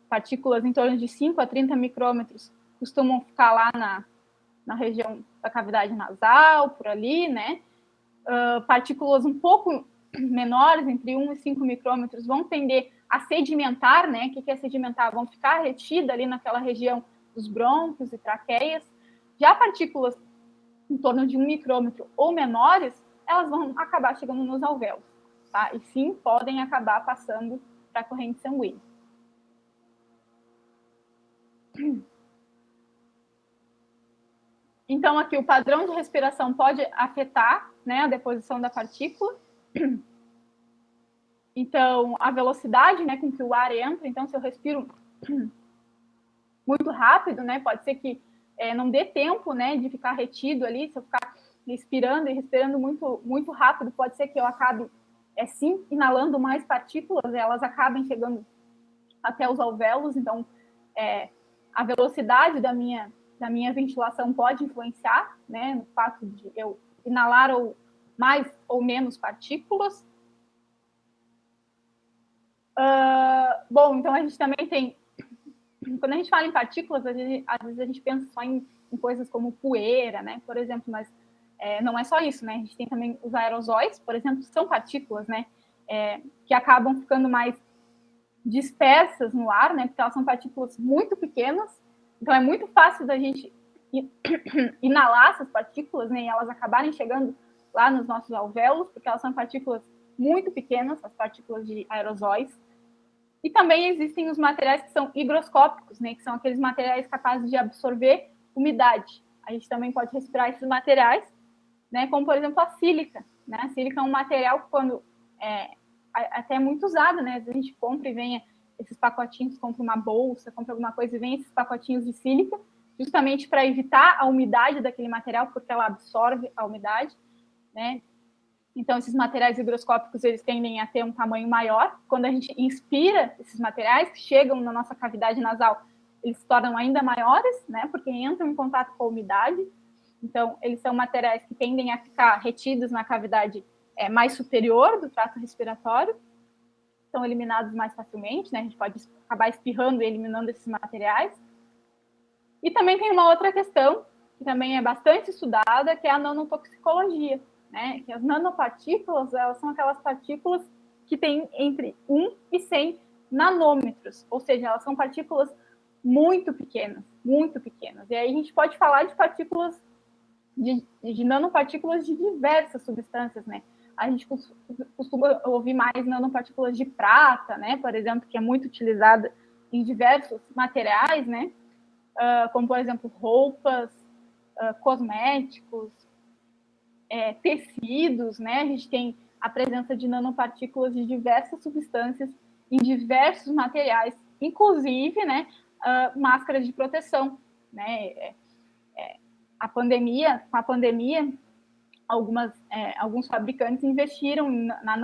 Speaker 1: Partículas em torno de 5 a 30 micrômetros costumam ficar lá na região da cavidade nasal, por ali, né. Partículas um pouco menores, entre 1 e 5 micrômetros, vão tender a sedimentar, né? O que é sedimentar? Vão ficar retidas ali naquela região dos brônquios e traqueias. Já partículas em torno de 1 micrômetro ou menores, elas vão acabar chegando nos alvéolos, tá? E sim, podem acabar passando para a corrente sanguínea. Então, aqui o padrão de respiração pode afetar, né, a deposição da partícula. Então, a velocidade, né, com que o ar entra. Então, se eu respiro muito rápido, né, pode ser que não dê tempo, né, de ficar retido ali. Se eu ficar respirando e respirando muito, muito rápido, pode ser que eu acabe, sim, inalando mais partículas, elas acabem chegando até os alvéolos. Então, a velocidade da minha ventilação pode influenciar, né, no fato de eu inalar ou mais ou menos partículas. Bom, então a gente também tem, quando a gente fala em partículas, às vezes a gente pensa só em coisas como poeira, né, por exemplo, mas não é só isso, né, a gente tem também os aerosóis, por exemplo, são partículas, né, que acabam ficando mais dispersas no ar, né, porque elas são partículas muito pequenas, então é muito fácil da gente inalar essas partículas, né, e elas acabarem chegando lá nos nossos alvéolos, porque elas são partículas muito pequenas, as partículas de aerosóis. E também existem os materiais que são higroscópicos, né, que são aqueles materiais capazes de absorver umidade. A gente também pode respirar esses materiais, né, como, por exemplo, a sílica. Né? A sílica é um material que, quando até muito usado, né? Às vezes a gente compra e vem esses pacotinhos, compra uma bolsa, compra alguma coisa e vem esses pacotinhos de sílica, justamente para evitar a umidade daquele material, porque ela absorve a umidade, né? Então, esses materiais higroscópicos, eles tendem a ter um tamanho maior. Quando a gente inspira esses materiais, que chegam na nossa cavidade nasal, eles se tornam ainda maiores, né? Porque entram em contato com a umidade. Então, eles são materiais que tendem a ficar retidos na cavidade mais superior do trato respiratório, são eliminados mais facilmente, né? A gente pode acabar espirrando e eliminando esses materiais. E também tem uma outra questão, que também é bastante estudada, que é a nanotoxicologia, né? Que as nanopartículas, elas são aquelas partículas que têm entre 1 e 100 nanômetros, ou seja, elas são partículas muito pequenas, muito pequenas. E aí a gente pode falar de partículas, de nanopartículas de diversas substâncias, né? A gente costuma ouvir mais nanopartículas de prata, né? Por exemplo, que é muito utilizada em diversos materiais, né? Como, por exemplo, roupas, cosméticos, tecidos, né? A gente tem a presença de nanopartículas de diversas substâncias em diversos materiais, inclusive, né? Máscaras de proteção, né? Com a pandemia, alguns fabricantes investiram na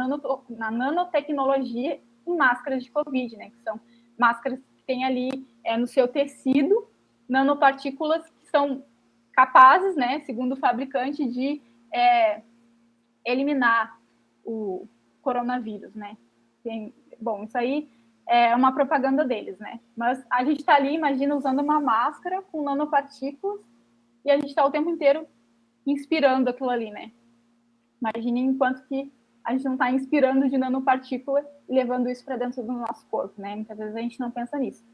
Speaker 1: nanotecnologia em máscaras de Covid, né? Que são máscaras que têm ali no seu tecido nanopartículas que são capazes, né, segundo o fabricante, de eliminar o coronavírus, né? Bom, isso aí é uma propaganda deles, né? Mas a gente está ali, imagina, usando uma máscara com nanopartículas e a gente está o tempo inteiro inspirando aquilo ali, né? Imagine enquanto que a gente não está inspirando de nanopartícula e levando isso para dentro do nosso corpo, né? Muitas vezes a gente não pensa nisso.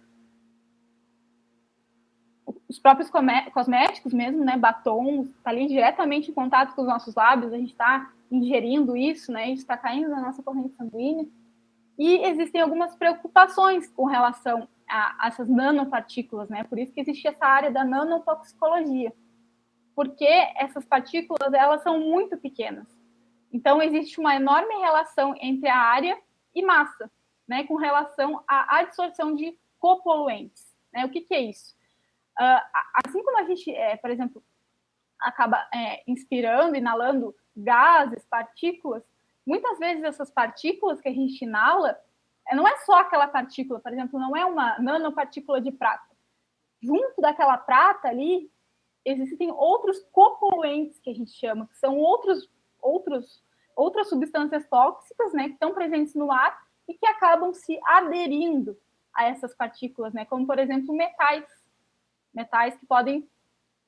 Speaker 1: Os próprios cosméticos mesmo, né? Batons, está ali diretamente em contato com os nossos lábios, a gente está ingerindo isso, né? Isso está caindo na nossa corrente sanguínea. E existem algumas preocupações com relação a essas nanopartículas, né? Por isso que existe essa área da nanotoxicologia, porque essas partículas, elas são muito pequenas. Então, existe uma enorme relação entre a área e massa, né, com relação à adsorção de copoluentes. Né? O que é isso? Assim como a gente, por exemplo, acaba inspirando, inalando gases, partículas, muitas vezes essas partículas que a gente inala, não é só aquela partícula, por exemplo, não é uma nanopartícula de prata. Junto daquela prata ali, existem outros copoluentes que a gente chama, que são outras substâncias tóxicas, né, que estão presentes no ar e que acabam se aderindo a essas partículas, né, como, por exemplo, metais que podem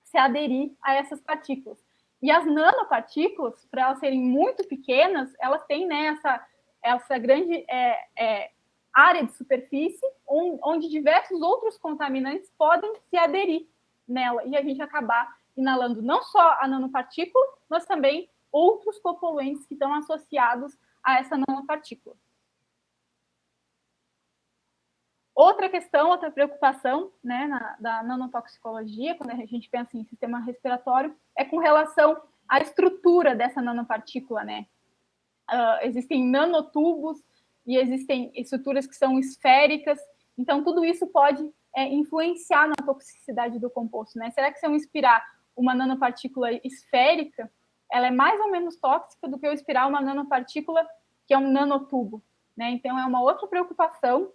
Speaker 1: se aderir a essas partículas. E as nanopartículas, para elas serem muito pequenas, elas têm, né, essa grande área de superfície onde diversos outros contaminantes podem se aderir nela e a gente acabar inalando não só a nanopartícula, mas também outros copoluentes que estão associados a essa nanopartícula. Outra questão, outra preocupação, né, da nanotoxicologia, quando a gente pensa em sistema respiratório, é com relação à estrutura dessa nanopartícula, né? Existem nanotubos e existem estruturas que são esféricas, então tudo isso pode influenciar na toxicidade do composto, né? Será que se eu inspirar uma nanopartícula esférica, ela é mais ou menos tóxica do que eu inspirar uma nanopartícula que é um nanotubo, né? Então é uma outra preocupação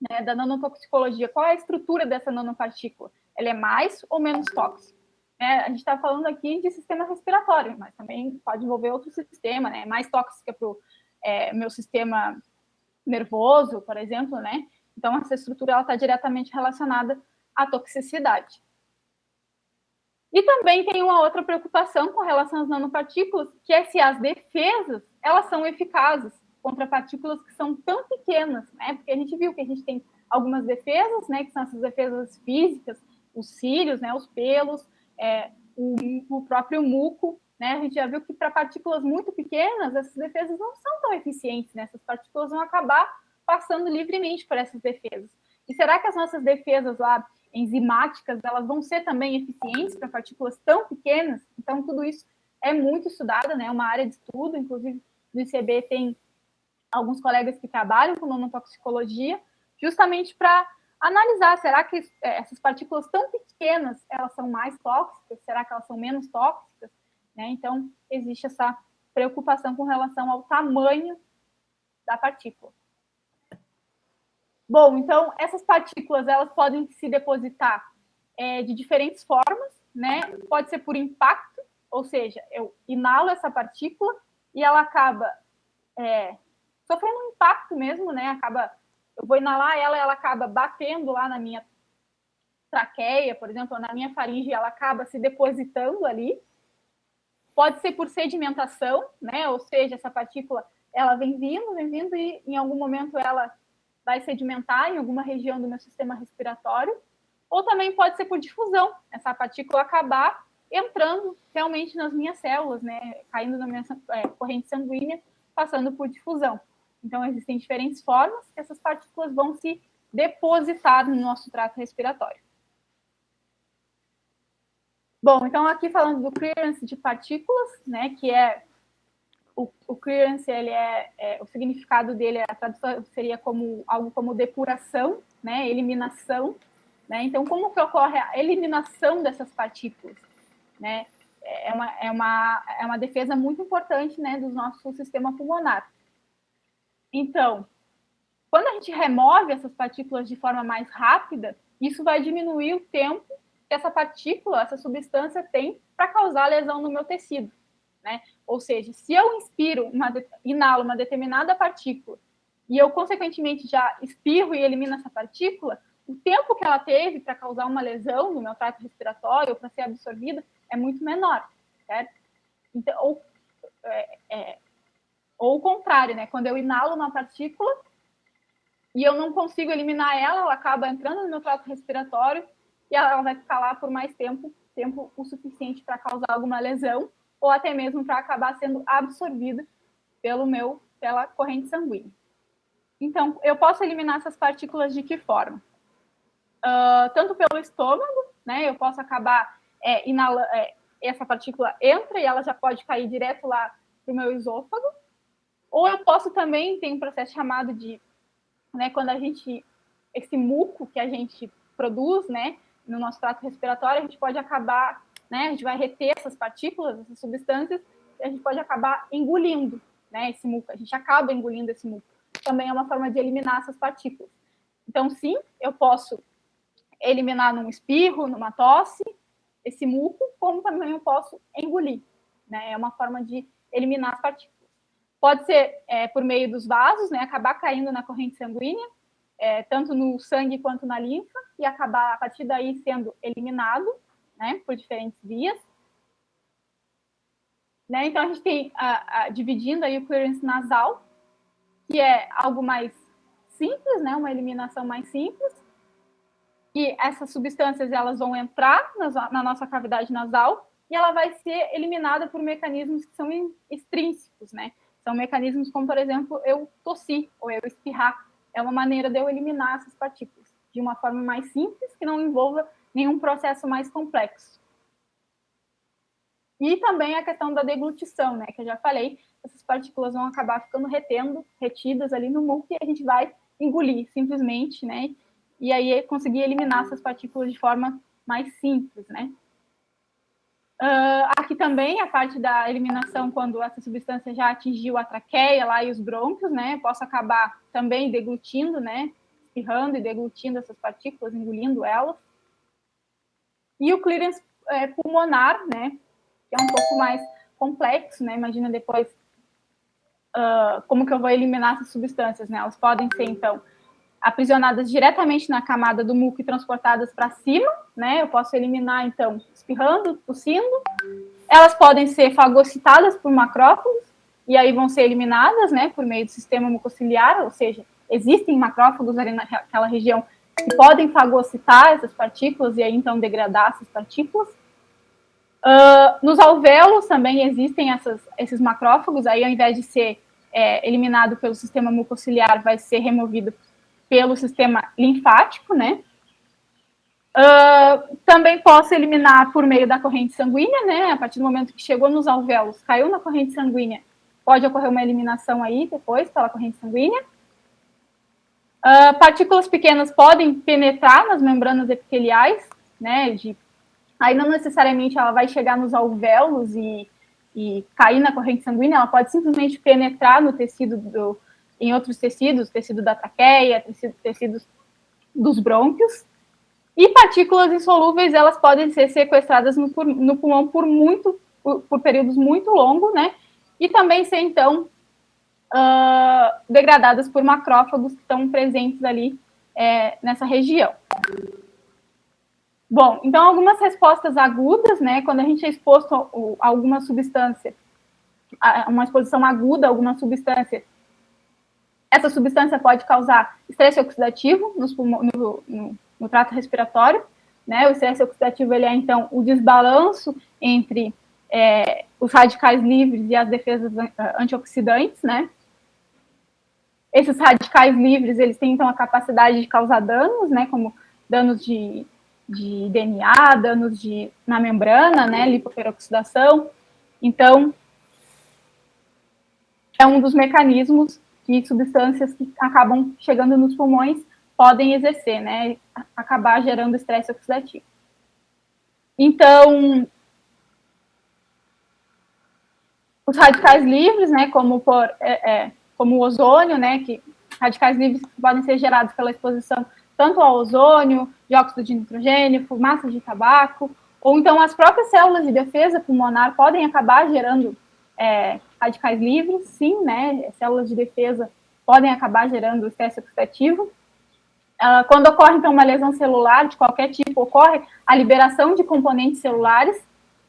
Speaker 1: né, da nanotoxicologia. Qual é a estrutura dessa nanopartícula? Ela é mais ou menos tóxica? A gente está falando aqui de sistema respiratório, mas também pode envolver outro sistema, né? Mais tóxica para o meu sistema nervoso, por exemplo, né? Então, essa estrutura está diretamente relacionada à toxicidade. E também tem uma outra preocupação com relação às nanopartículas, que é se as defesas elas são eficazes contra partículas que são tão pequenas, né? Porque a gente viu que a gente tem algumas defesas, né? Que são essas defesas físicas, os cílios, né? Os pelos, o próprio muco, né? A gente já viu que para partículas muito pequenas essas defesas não são tão eficientes, né? Essas partículas vão acabar passando livremente por essas defesas. E será que as nossas defesas lá enzimáticas, elas vão ser também eficientes para partículas tão pequenas? Então, tudo isso é muito estudado, né? É uma área de estudo, inclusive no ICB tem alguns colegas que trabalham com nanotoxicologia, justamente para analisar, será que essas partículas tão pequenas, elas são mais tóxicas? Será que elas são menos tóxicas? Né? Então, existe essa preocupação com relação ao tamanho da partícula. Bom, então, essas partículas, elas podem se depositar de diferentes formas, né? Pode ser por impacto, ou seja, eu inalo essa partícula e ela acaba sofrendo um impacto mesmo, né? Eu vou inalar ela, ela acaba batendo lá na minha traqueia, por exemplo, ou na minha faringe, e ela acaba se depositando ali. Pode ser por sedimentação, né? Ou seja, essa partícula, ela vem vindo e em algum momento ela vai sedimentar em alguma região do meu sistema respiratório, ou também pode ser por difusão, essa partícula acabar entrando realmente nas minhas células, né, caindo na minha corrente sanguínea, passando por difusão. Então, existem diferentes formas que essas partículas vão se depositar no nosso trato respiratório. Bom, então aqui falando do clearance de partículas, né, que é o clearance, ele o significado dele, a tradução seria como algo como depuração, né, eliminação, né? Então, como que ocorre a eliminação dessas partículas, né? É uma defesa muito importante, né, do nosso sistema pulmonar. Então, quando a gente remove essas partículas de forma mais rápida, isso vai diminuir o tempo que essa partícula, essa substância tem para causar lesão no meu tecido, né? Ou seja, se eu inalo uma determinada partícula e eu, consequentemente, já espirro e elimino essa partícula, o tempo que ela teve para causar uma lesão no meu trato respiratório ou para ser absorvida é muito menor, certo? Então, ou o contrário, né? Quando eu inalo uma partícula e eu não consigo eliminar ela, ela acaba entrando no meu trato respiratório e ela vai ficar lá por mais tempo o suficiente para causar alguma lesão ou até mesmo para acabar sendo absorvida pela corrente sanguínea. Então, eu posso eliminar essas partículas de que forma? Tanto pelo estômago, né? Eu posso acabar inalando, essa partícula entra e ela já pode cair direto lá para o meu esôfago, ou eu posso também, tem um processo chamado de, né, quando esse muco que a gente produz, né, no nosso trato respiratório, a gente pode acabar, né, a gente vai reter essas partículas, essas substâncias, e a gente pode acabar engolindo, né, esse muco, a gente acaba engolindo esse muco. Também é uma forma de eliminar essas partículas. Então, sim, eu posso eliminar num espirro, numa tosse, esse muco, como também eu posso engolir, né, é uma forma de eliminar as partículas. Pode ser por meio dos vasos, né, acabar caindo na corrente sanguínea, tanto no sangue quanto na linfa, e acabar, a partir daí, sendo eliminado, né, por diferentes vias. Né? Então, a gente tem, dividindo aí o clearance nasal, que é algo mais simples, né, uma eliminação mais simples, e essas substâncias elas vão entrar na nossa cavidade nasal e ela vai ser eliminada por mecanismos que são extrínsecos, né? São mecanismos como, por exemplo, eu tossir ou eu espirrar. É uma maneira de eu eliminar essas partículas de uma forma mais simples, que não envolva nenhum processo mais complexo. E também a questão da deglutição, né? Que eu já falei, essas partículas vão acabar ficando retidas ali no muco e a gente vai engolir simplesmente, né? E aí conseguir eliminar essas partículas de forma mais simples, né? Aqui também a parte da eliminação, quando essa substância já atingiu a traqueia lá e os brônquios, né? Posso acabar também deglutindo, né? espirrando e deglutindo essas partículas, engolindo elas. E o clearance pulmonar, né, que é um pouco mais complexo, né, imagina depois como que eu vou eliminar essas substâncias, né, elas podem ser, então, aprisionadas diretamente na camada do muco e transportadas para cima, né, eu posso eliminar, então, espirrando, tossindo. Elas podem ser fagocitadas por macrófagos, e aí vão ser eliminadas, né, por meio do sistema mucociliar, ou seja, existem macrófagos ali naquela região que podem fagocitar essas partículas e aí, então, degradar essas partículas. Nos alvéolos também existem esses macrófagos, aí ao invés de ser eliminado pelo sistema mucociliar, vai ser removido pelo sistema linfático, né? Também posso eliminar por meio da corrente sanguínea, né? A partir do momento que chegou nos alvéolos, caiu na corrente sanguínea, pode ocorrer uma eliminação aí depois pela corrente sanguínea. Partículas pequenas podem penetrar nas membranas epiteliais, né? Aí não necessariamente ela vai chegar nos alvéolos e cair na corrente sanguínea, ela pode simplesmente penetrar no tecido em outros tecidos, tecido da traqueia, tecidos dos brônquios. E partículas insolúveis, elas podem ser sequestradas no pulmão por períodos muito longos, né? E também ser, então, degradadas por macrófagos que estão presentes ali nessa região. Bom, então, algumas respostas agudas, né? Quando a gente é exposto a alguma substância, a uma exposição aguda a alguma substância, essa substância pode causar estresse oxidativo no trato respiratório, né? O estresse oxidativo, ele é, então, o desbalanço entre os radicais livres e as defesas antioxidantes, né? Esses radicais livres, eles têm, então, a capacidade de causar danos, né? Como danos de DNA, danos na membrana, né? Lipoperoxidação. Então, é um dos mecanismos que substâncias que acabam chegando nos pulmões podem exercer, né? Acabar gerando estresse oxidativo. Então, os radicais livres, né, como o ozônio, né, que radicais livres que podem ser gerados pela exposição tanto ao ozônio, dióxido de nitrogênio, fumaça de tabaco, ou então as próprias células de defesa pulmonar podem acabar gerando radicais livres, sim, né, células de defesa podem acabar gerando estresse oxidativo. Quando ocorre, então, uma lesão celular de qualquer tipo, ocorre a liberação de componentes celulares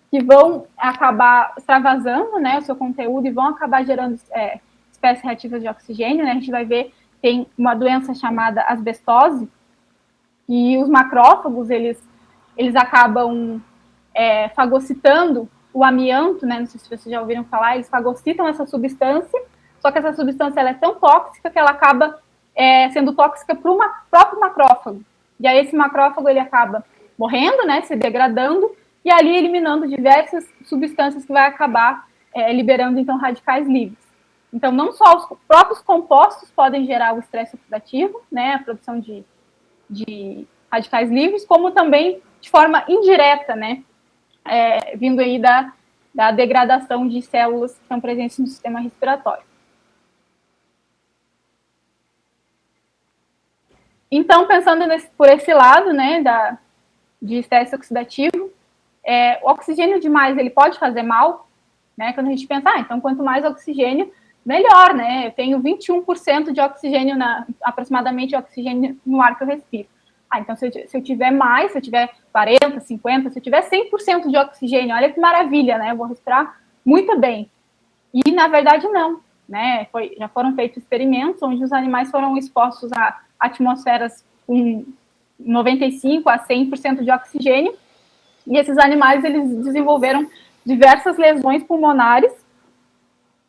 Speaker 1: que vão acabar extravasando, né, o seu conteúdo e vão acabar gerando espécies reativas de oxigênio, né? A gente vai ver, tem uma doença chamada asbestose, e os macrófagos, eles acabam fagocitando o amianto, né? Não sei se vocês já ouviram falar, eles fagocitam essa substância, só que essa substância ela é tão tóxica que ela acaba sendo tóxica para o próprio macrófago. E aí esse macrófago, ele acaba morrendo, né? Se degradando, e ali eliminando diversas substâncias que vai acabar liberando, então, radicais livres. Então, não só os próprios compostos podem gerar o estresse oxidativo, né, a produção de radicais livres, como também de forma indireta, né, vindo aí da degradação de células que estão presentes no sistema respiratório. Então, pensando por esse lado, né, de estresse oxidativo, o oxigênio demais, ele pode fazer mal, né? Quando a gente pensa, então, quanto mais oxigênio, melhor, né? Eu tenho 21% de oxigênio, aproximadamente, de oxigênio no ar que eu respiro. Então, se eu tiver mais, se eu tiver 40, 50, se eu tiver 100% de oxigênio, olha que maravilha, né? Eu vou respirar muito bem. E, na verdade, não, né? Já foram feitos experimentos onde os animais foram expostos a atmosferas com 95% a 100% de oxigênio, e esses animais, eles desenvolveram diversas lesões pulmonares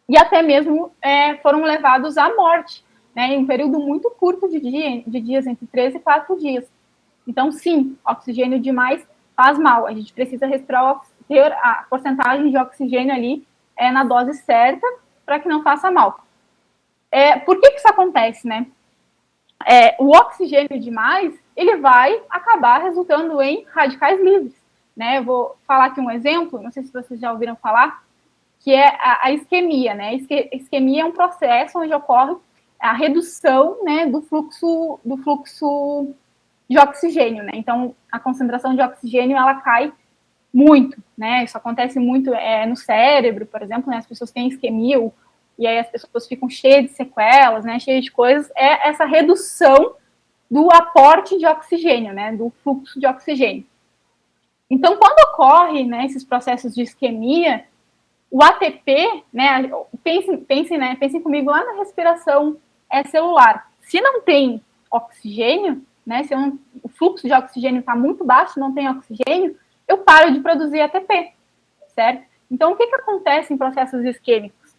Speaker 1: e até mesmo foram levados à morte, né, em um período muito curto de dias, entre 3 e 4 dias. Então, sim, oxigênio demais faz mal. A gente precisa respirar, ter a porcentagem de oxigênio ali na dose certa para que não faça mal. Por que isso acontece, né? O oxigênio demais, ele vai acabar resultando em radicais livres, né? Eu vou falar aqui um exemplo, não sei se vocês já ouviram falar, que é a isquemia, né? A isquemia é um processo onde ocorre a redução, né, do fluxo de oxigênio, né? Então, a concentração de oxigênio, ela cai muito, né? Isso acontece muito no cérebro, por exemplo, né? As pessoas têm isquemia, e aí as pessoas ficam cheias de sequelas, né? Cheias de coisas. É essa redução do aporte de oxigênio, né? Do fluxo de oxigênio. Então, quando ocorre, né, esses processos de isquemia, o ATP, né? Pensem comigo lá na respiração celular. Se não tem oxigênio, né? Se o fluxo de oxigênio está muito baixo, não tem oxigênio, eu paro de produzir ATP, certo? Então, o que acontece em processos isquêmicos?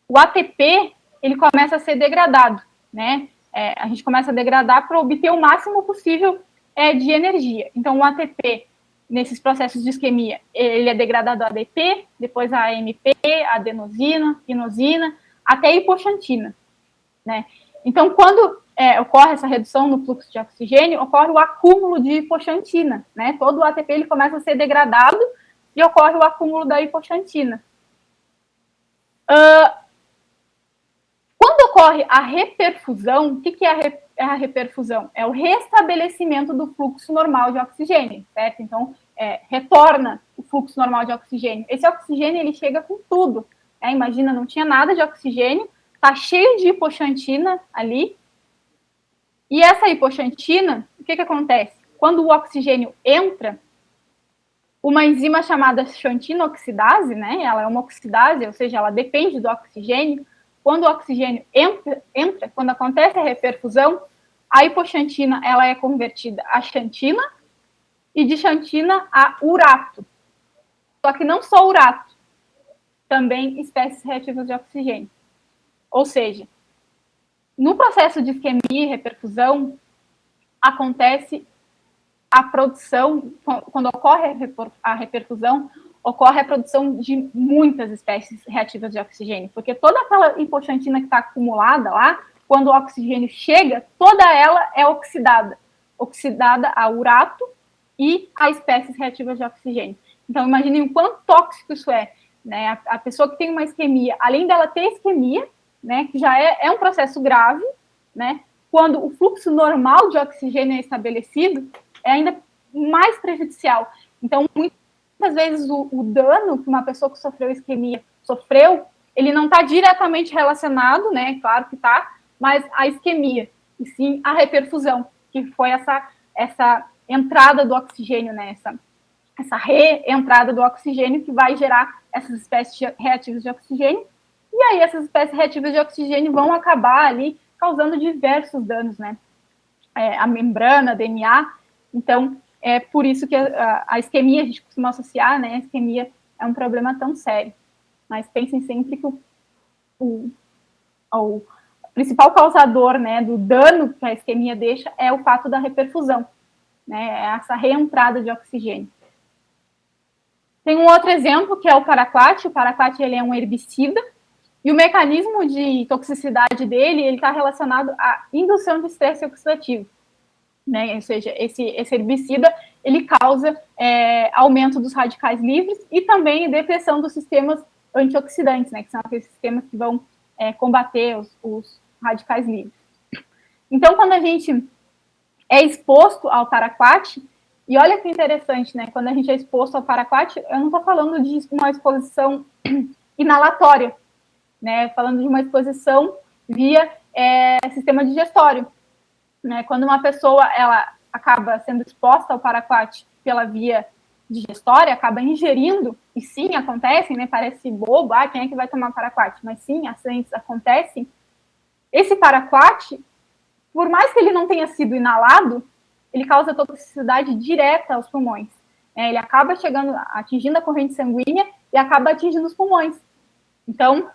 Speaker 1: O ATP, ele começa a ser degradado, né? A gente começa a degradar para obter o máximo possível de energia. Então, o ATP, nesses processos de isquemia, ele é degradado a ADP, depois a AMP, adenosina, inosina, até a hipoxantina, né? Então, quando ocorre essa redução no fluxo de oxigênio, ocorre o acúmulo de hipoxantina, né? Todo o ATP ele começa a ser degradado e ocorre o acúmulo da hipoxantina. Quando ocorre a reperfusão, o que é a reperfusão? É o restabelecimento do fluxo normal de oxigênio, certo? Então, retorna o fluxo normal de oxigênio. Esse oxigênio, ele chega com tudo. Imagina, não tinha nada de oxigênio, tá cheio de hipoxantina ali. E essa hipoxantina, o que acontece? Quando o oxigênio entra, uma enzima chamada xantinoxidase, né? Ela é uma oxidase, ou seja, ela depende do oxigênio. Quando o oxigênio entra, quando acontece a reperfusão, a hipoxantina ela é convertida a xantina e de xantina a urato. Só que não só urato, também espécies reativas de oxigênio. Ou seja, no processo de isquemia e reperfusão, acontece a produção, quando ocorre a reperfusão, ocorre a produção de muitas espécies reativas de oxigênio, porque toda aquela hipoxantina que está acumulada lá, quando o oxigênio chega, toda ela é oxidada a urato e a espécies reativas de oxigênio. Então, imaginem o quanto tóxico isso é, né? A pessoa que tem uma isquemia, além dela ter isquemia, né, que já é um processo grave, né, quando o fluxo normal de oxigênio é estabelecido, é ainda mais prejudicial. Então, muitas vezes o dano que uma pessoa que sofreu isquemia sofreu, ele não está diretamente relacionado, né? Claro que está, mas a isquemia, e sim a reperfusão, que foi essa entrada do oxigênio, né? Essa reentrada do oxigênio que vai gerar essas espécies reativas de oxigênio. E aí essas espécies reativas de oxigênio vão acabar ali causando diversos danos, né? A membrana, DNA. Então, é por isso que a isquemia, a gente costuma associar, né? A isquemia é um problema tão sério. Mas pensem sempre que o principal causador, né, do dano que a isquemia deixa é o fato da reperfusão, né? É essa reentrada de oxigênio. Tem um outro exemplo, que é o paraquat. O paraquat, ele é um herbicida, e o mecanismo de toxicidade dele, ele está relacionado à indução de estresse oxidativo. Né? Ou seja, esse herbicida, ele causa aumento dos radicais livres e também depressão dos sistemas antioxidantes, né? Que são aqueles sistemas que vão combater os radicais livres. Então, quando a gente é exposto ao paraquat, e olha que interessante, né? Quando a gente é exposto ao paraquat, eu não estou falando de uma exposição inalatória, né? Falando de uma exposição via sistema digestório. Né? Quando uma pessoa ela acaba sendo exposta ao paraquat pela via digestória, acaba ingerindo, e sim, acontecem, né? Parece bobo, quem é que vai tomar paraquat? Mas sim, ações acontecem. Esse paraquat, por mais que ele não tenha sido inalado, ele causa toxicidade direta aos pulmões. Ele acaba atingindo a corrente sanguínea e acaba atingindo os pulmões. Então,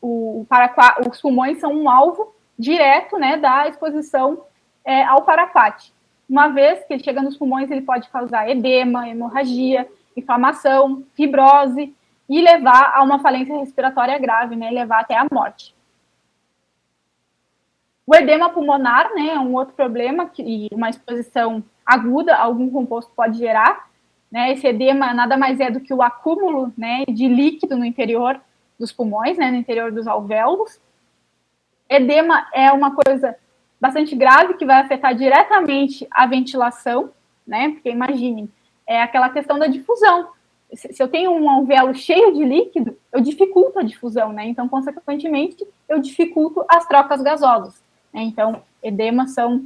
Speaker 1: os pulmões são um alvo direto, né, da exposição ao paraquat. Uma vez que ele chega nos pulmões, ele pode causar edema, hemorragia, inflamação, fibrose e levar a uma falência respiratória grave, né, levar até a morte. O edema pulmonar, né, é um outro problema que uma exposição aguda a algum composto pode gerar. Né, esse edema nada mais é do que o acúmulo, né, de líquido no interior dos pulmões, né, no interior dos alvéolos. Edema é uma coisa bastante grave que vai afetar diretamente a ventilação, né? Porque imaginem, é aquela questão da difusão. Se eu tenho um alvéolo cheio de líquido, eu dificulto a difusão, né? Então, consequentemente, eu dificulto as trocas gasosas. Né? Então, edemas são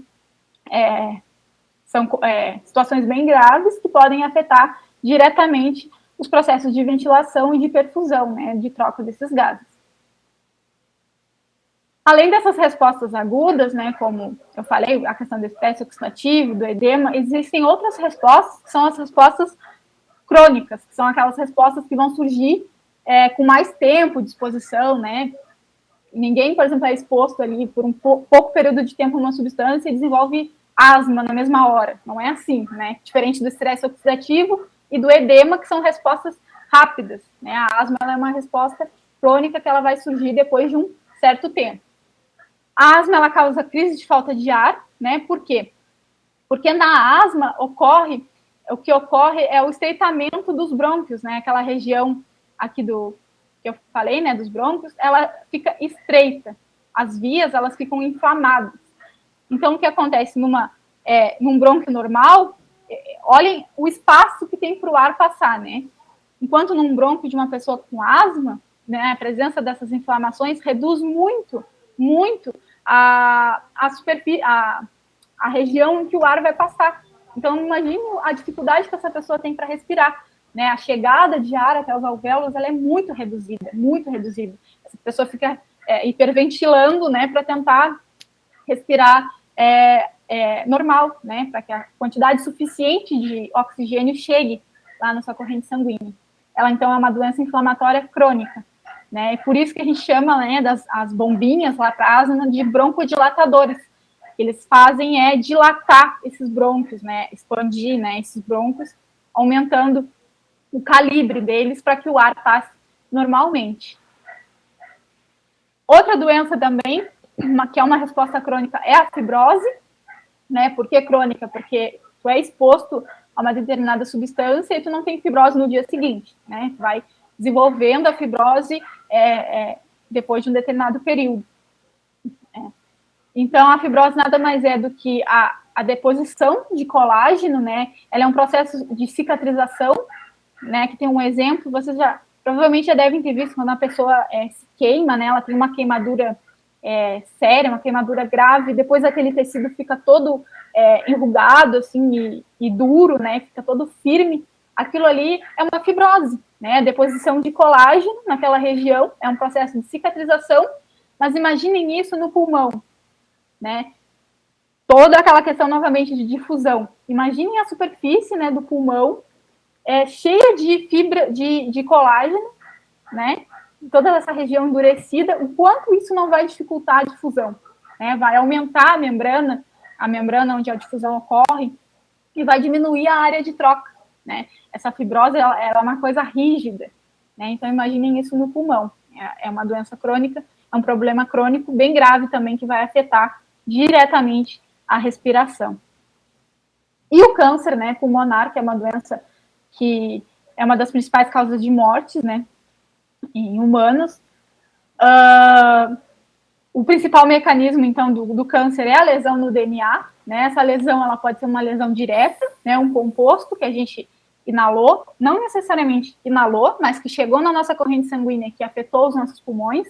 Speaker 1: situações bem graves que podem afetar diretamente os processos de ventilação e de perfusão, né? De troca desses gases. Além dessas respostas agudas, né, como eu falei, a questão do estresse oxidativo, do edema, existem outras respostas, que são as respostas crônicas, que são aquelas respostas que vão surgir com mais tempo de exposição, né? Ninguém, por exemplo, é exposto ali por um pouco período de tempo a uma substância e desenvolve asma na mesma hora. Não é assim, né? Diferente do estresse oxidativo e do edema, que são respostas rápidas, né? A asma ela é uma resposta crônica que ela vai surgir depois de um certo tempo. A asma ela causa crise de falta de ar, né? Por quê? Porque na asma o que ocorre é o estreitamento dos brônquios, né? Aquela região aqui que eu falei, né, dos brônquios, ela fica estreita. As vias, elas ficam inflamadas. Então, o que acontece num brônquio normal, olhem o espaço que tem para o ar passar, né? Enquanto num brônquio de uma pessoa com asma, né, a presença dessas inflamações reduz muito a região em que o ar vai passar. Então, imagine a dificuldade que essa pessoa tem para respirar. Né? A chegada de ar até os alvéolos ela é muito reduzida, muito reduzida. Essa pessoa fica hiperventilando, né, para tentar respirar normal, né, para que a quantidade suficiente de oxigênio chegue lá na sua corrente sanguínea. Ela, então, é uma doença inflamatória crônica. Né? E por isso que a gente chama, né, as bombinhas lá para a asma de broncodilatadores. Eles fazem dilatar esses brônquios, né, expandir, né, esses brônquios, aumentando o calibre deles para que o ar passe normalmente. Outra doença também, que é uma resposta crônica, é a fibrose. Né? Por que crônica? Porque tu é exposto a uma determinada substância e tu não tem fibrose no dia seguinte. Né? Tu vai desenvolvendo a fibrose depois de um determinado período. Então, a fibrose nada mais é do que a deposição de colágeno, né? Ela é um processo de cicatrização, né? Que tem um exemplo, vocês provavelmente já devem ter visto quando a pessoa se queima, né? Ela tem uma queimadura séria, uma queimadura grave, depois aquele tecido fica todo enrugado, assim, e duro, né? Fica todo firme. Aquilo ali é uma fibrose, né? A deposição de colágeno naquela região é um processo de cicatrização, mas imaginem isso no pulmão, né? Toda aquela questão, novamente, de difusão. Imaginem a superfície, né, do pulmão cheia de fibra, de colágeno, né? Toda essa região endurecida, o quanto isso não vai dificultar a difusão, né? Vai aumentar a membrana onde a difusão ocorre, e vai diminuir a área de troca, né? Essa fibrose, ela é uma coisa rígida, né? Então, imaginem isso no pulmão. É uma doença crônica, é um problema crônico bem grave também, que vai afetar diretamente a respiração. E o câncer, né, pulmonar, que é uma doença que é uma das principais causas de morte, né, em humanos. O principal mecanismo, então, do câncer é a lesão no DNA, né? Essa lesão, ela pode ser uma lesão direta, né, um composto que a gente inalou, não necessariamente inalou, mas que chegou na nossa corrente sanguínea, que afetou os nossos pulmões.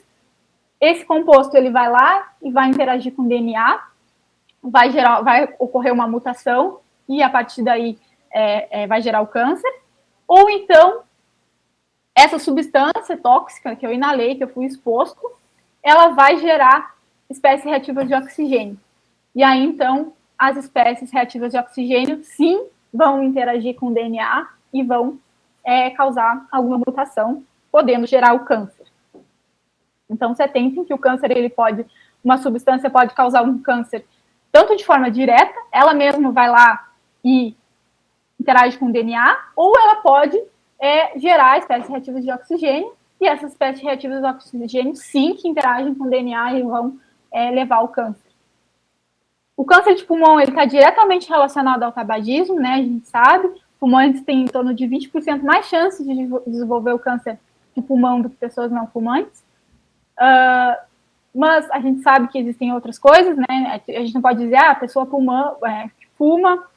Speaker 1: Esse composto, ele vai lá e vai interagir com o DNA, vai ocorrer uma mutação, e a partir daí vai gerar o câncer. Ou então, essa substância tóxica que eu inalei, que eu fui exposto, ela vai gerar espécies reativas de oxigênio. E aí, então, as espécies reativas de oxigênio, sim, vão interagir com o DNA e vão causar alguma mutação, podendo gerar o câncer. Então, se atentem que o câncer, uma substância pode causar um câncer tanto de forma direta, ela mesma vai lá e interage com o DNA, ou ela pode gerar espécies reativas de oxigênio, e essas espécies reativas de oxigênio, sim, que interagem com o DNA e vão levar ao câncer. O câncer de pulmão está diretamente relacionado ao tabagismo, né? A gente sabe, fumantes têm em torno de 20% mais chances de desenvolver o câncer de pulmão do que pessoas não fumantes. mas a gente sabe que existem outras coisas, né? A gente não pode dizer, a pessoa fuma,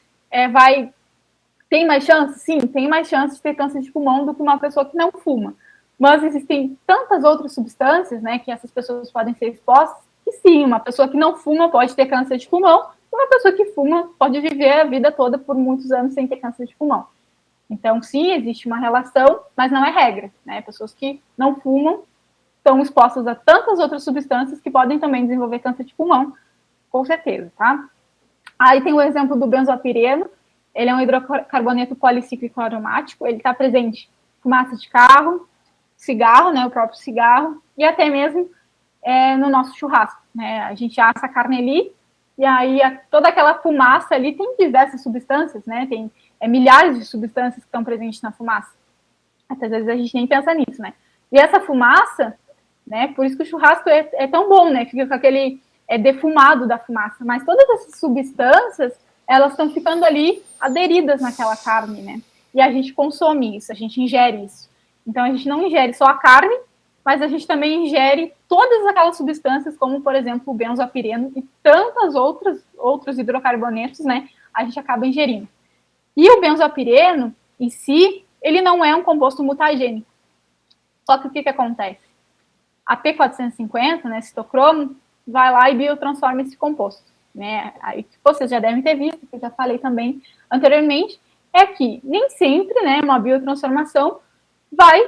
Speaker 1: tem mais chance? Sim, tem mais chance de ter câncer de pulmão do que uma pessoa que não fuma. Mas existem tantas outras substâncias, né, que essas pessoas podem ser expostas, que sim, uma pessoa que não fuma pode ter câncer de pulmão, e uma pessoa que fuma pode viver a vida toda por muitos anos sem ter câncer de pulmão. Então, sim, existe uma relação, mas não é regra, né? Pessoas que não fumam estão expostas a tantas outras substâncias que podem também desenvolver câncer de pulmão, com certeza, tá? Aí tem o exemplo do benzoapireno, ele é um hidrocarboneto policíclico aromático, ele está presente em fumaça de carro, cigarro, né, o próprio cigarro, e até mesmo no nosso churrasco, né? A gente assa a carne ali, e aí toda aquela fumaça ali tem diversas substâncias, né? Tem milhares de substâncias que estão presentes na fumaça. Até às vezes a gente nem pensa nisso, né? E essa fumaça, né? Por isso que o churrasco é tão bom, né? Fica com aquele defumado da fumaça. Mas todas essas substâncias, elas estão ficando ali aderidas naquela carne, né? E a gente consome isso, a gente ingere isso. Então a gente não ingere só a carne, mas a gente também ingere todas aquelas substâncias, como por exemplo o benzoapireno e tantas outros hidrocarbonetos, né? A gente acaba ingerindo. E o benzoapireno, em si, ele não é um composto mutagênico. Só que o que acontece? A P450, né, citocromo, vai lá e biotransforma esse composto. Né? Aí, que vocês já devem ter visto, que eu já falei também anteriormente, é que nem sempre, né, uma biotransformação vai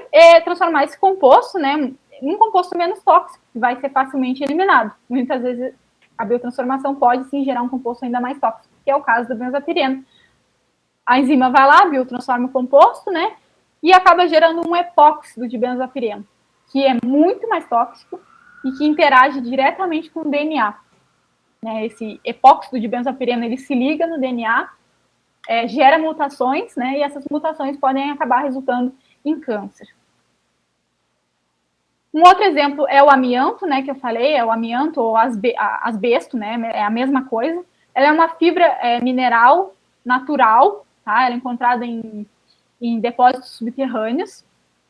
Speaker 1: transformar esse composto, né, em um composto menos tóxico, que vai ser facilmente eliminado. Muitas vezes a biotransformação pode sim gerar um composto ainda mais tóxico, que é o caso do benzoapireno. A enzima vai lá, biotransforma o composto, né, e acaba gerando um epóxido de benzoapireno, que é muito mais tóxico e que interage diretamente com o DNA. Né, esse epóxido de benzoapireno, ele se liga no DNA, gera mutações, né, e essas mutações podem acabar resultando em câncer. Um outro exemplo é o amianto, né, que eu falei, é o amianto ou asbesto, né, é a mesma coisa. Ela é uma fibra mineral natural, tá? Ela é encontrada em depósitos subterrâneos.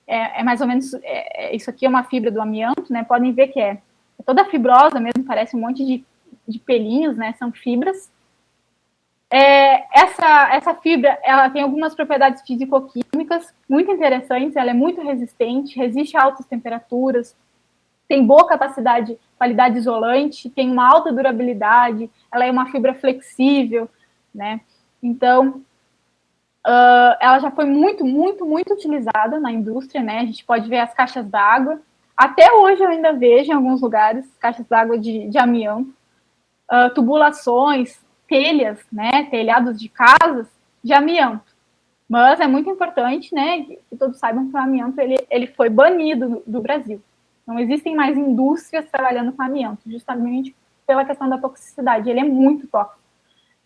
Speaker 1: É mais ou menos, isso aqui é uma fibra do amianto, né? Podem ver que é toda fibrosa mesmo, parece um monte de pelinhos, né? São fibras. Essa fibra, ela tem algumas propriedades físico-químicas muito interessantes, ela é muito resistente, resiste a altas temperaturas, tem boa capacidade, qualidade isolante, tem uma alta durabilidade, ela é uma fibra flexível, né? Então, ela já foi muito, muito, muito utilizada na indústria, né? A gente pode ver as caixas d'água. Até hoje eu ainda vejo em alguns lugares caixas d'água de amianto, tubulações, telhas, né? Telhados de casas de amianto. Mas é muito importante, né? Que todos saibam que o amianto ele foi banido do Brasil. Não existem mais indústrias trabalhando com amianto, justamente pela questão da toxicidade. Ele é muito tóxico,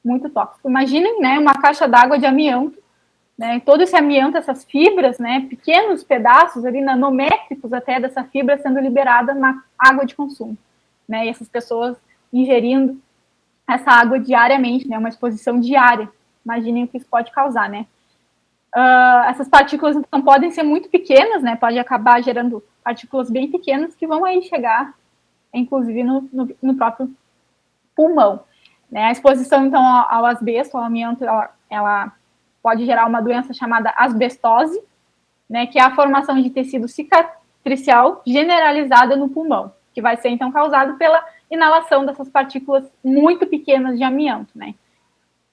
Speaker 1: muito tóxico. Imaginem, né? Uma caixa d'água de amianto, né, todo esse amianto, essas fibras, né, pequenos pedaços ali, nanométricos até dessa fibra sendo liberada na água de consumo, né, e essas pessoas ingerindo essa água diariamente, né, uma exposição diária. Imaginem o que isso pode causar, né. Essas partículas, então, podem ser muito pequenas, né, pode acabar gerando partículas bem pequenas que vão aí chegar, inclusive, no próprio pulmão. Né. A exposição, então, ao asbesto, ao amianto, ela pode gerar uma doença chamada asbestose, né, que é a formação de tecido cicatricial generalizada no pulmão, que vai ser, então, causado pela inalação dessas partículas muito pequenas de amianto, né.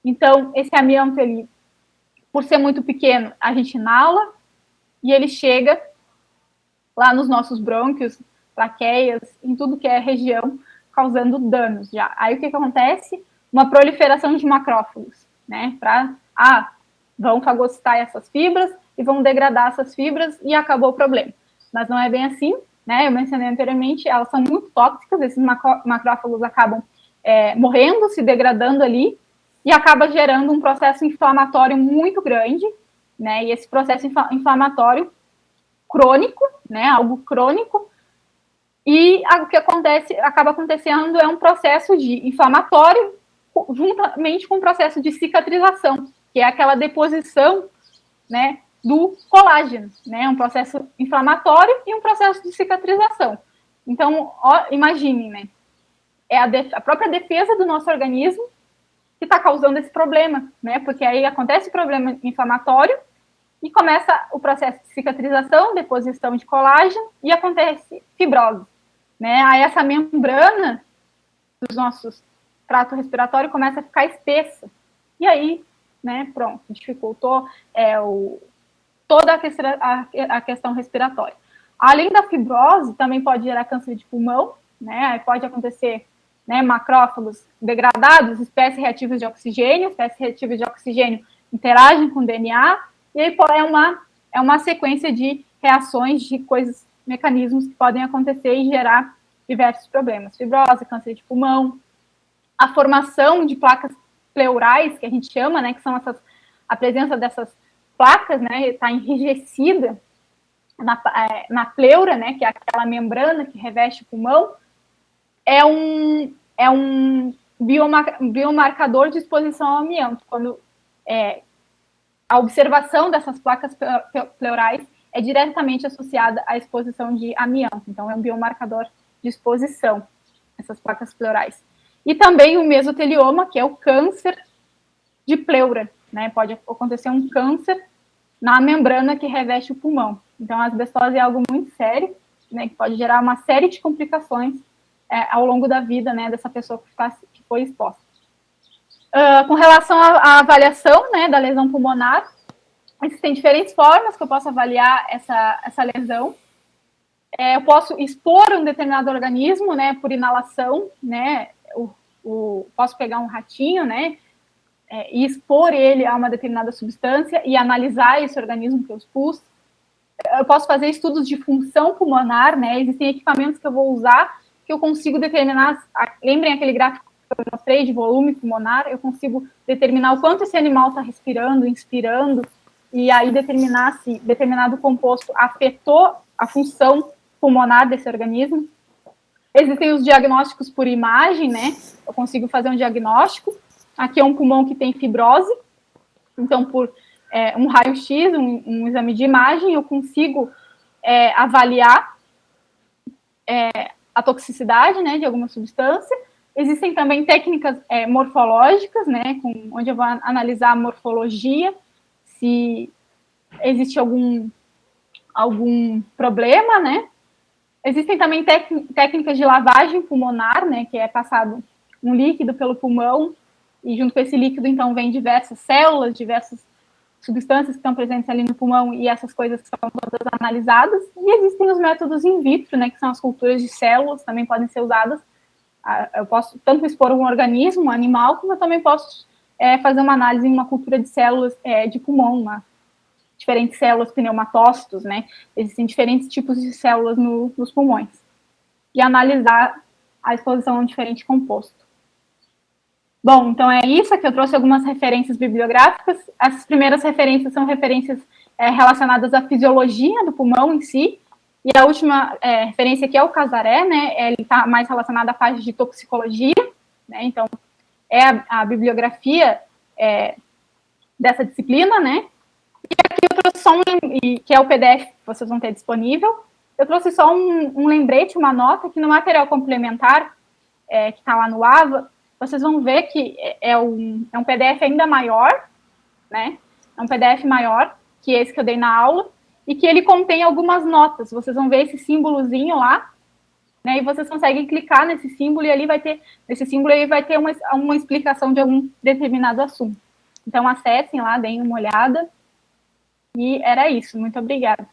Speaker 1: Então, esse amianto, ele, por ser muito pequeno, a gente inala e ele chega lá nos nossos brônquios, traqueias, em tudo que é região, causando danos já. Aí o que acontece? Uma proliferação de macrófagos, né, vão fagocitar essas fibras e vão degradar essas fibras e acabou o problema. Mas não é bem assim, né? Eu mencionei anteriormente, elas são muito tóxicas, esses macrófagos acabam morrendo, se degradando ali e acaba gerando um processo inflamatório muito grande, né? E esse processo inflamatório crônico, né? Algo crônico, e o que acaba acontecendo é um processo de inflamatório juntamente com o processo de cicatrização, que é aquela deposição, né, do colágeno, né, um processo inflamatório e um processo de cicatrização. Então, imagine, né? É a própria defesa do nosso organismo que está causando esse problema, né? Porque aí acontece o problema inflamatório e começa o processo de cicatrização, deposição de colágeno e acontece fibrose, né? Aí essa membrana dos nossos trato respiratório começa a ficar espessa. E aí, né, pronto, dificultou toda a questão respiratória. Além da fibrose, também pode gerar câncer de pulmão, né? Pode acontecer, né, macrófagos degradados, espécies reativas de oxigênio interagem com o DNA, e aí é uma sequência de reações, de coisas, mecanismos que podem acontecer e gerar diversos problemas. Fibrose, câncer de pulmão, a formação de placas pleurais, que a gente chama, né, que são a presença dessas placas, né, está enrijecida na pleura, né, que é aquela membrana que reveste o pulmão, é um biomarcador de exposição ao amianto. Quando a observação dessas placas pleurais é diretamente associada à exposição de amianto. Então, é um biomarcador de exposição, essas placas pleurais. E também o mesotelioma, que é o câncer de pleura, né? Pode acontecer um câncer na membrana que reveste o pulmão. Então, a asbestose é algo muito sério, né, que pode gerar uma série de complicações ao longo da vida, né, dessa pessoa que foi exposta. Com relação à avaliação, né, da lesão pulmonar, existem diferentes formas que eu posso avaliar essa lesão. Eu posso expor um determinado organismo, né, por inalação, né, posso pegar um ratinho, né, e expor ele a uma determinada substância e analisar esse organismo que eu expus. Eu posso fazer estudos de função pulmonar, né, existem equipamentos que eu vou usar que eu consigo determinar, lembrem aquele gráfico que eu mostrei de volume pulmonar, eu consigo determinar o quanto esse animal está respirando, inspirando, e aí determinar se determinado composto afetou a função pulmonar desse organismo. Existem os diagnósticos por imagem, né? Eu consigo fazer um diagnóstico. Aqui é um pulmão que tem fibrose, então por um raio-x, um exame de imagem, eu consigo avaliar a toxicidade, né, de alguma substância. Existem também técnicas morfológicas, né, onde eu vou analisar a morfologia, se existe algum problema, né. Existem também técnicas de lavagem pulmonar, né, que é passado um líquido pelo pulmão, e junto com esse líquido, então, vem diversas células, diversas substâncias que estão presentes ali no pulmão, e essas coisas são todas analisadas. E existem os métodos in vitro, né, que são as culturas de células, também podem ser usadas. Eu posso tanto expor um organismo, um animal, como eu também posso fazer uma análise em uma cultura de células de pulmão, diferentes células pneumatócitos, né? Existem diferentes tipos de células nos pulmões. E analisar a exposição a um diferente composto. Bom, então é isso. Aqui eu trouxe algumas referências bibliográficas. As primeiras referências são referências relacionadas à fisiologia do pulmão em si. E a última referência aqui é o Casaré, né? Ele está mais relacionado à parte de toxicologia, né? Então, é a bibliografia dessa disciplina, né? E aqui eu trouxe só que é o PDF que vocês vão ter disponível. Eu trouxe só um lembrete, uma nota, que no material complementar, que está lá no AVA, vocês vão ver que é um PDF ainda maior, né? É um PDF maior que esse que eu dei na aula, e que ele contém algumas notas. Vocês vão ver esse símbolozinho lá, né? E vocês conseguem clicar nesse símbolo, e ali vai ter, nesse símbolo aí vai ter uma explicação de algum determinado assunto. Então, acessem lá, deem uma olhada. E era isso. Muito obrigada.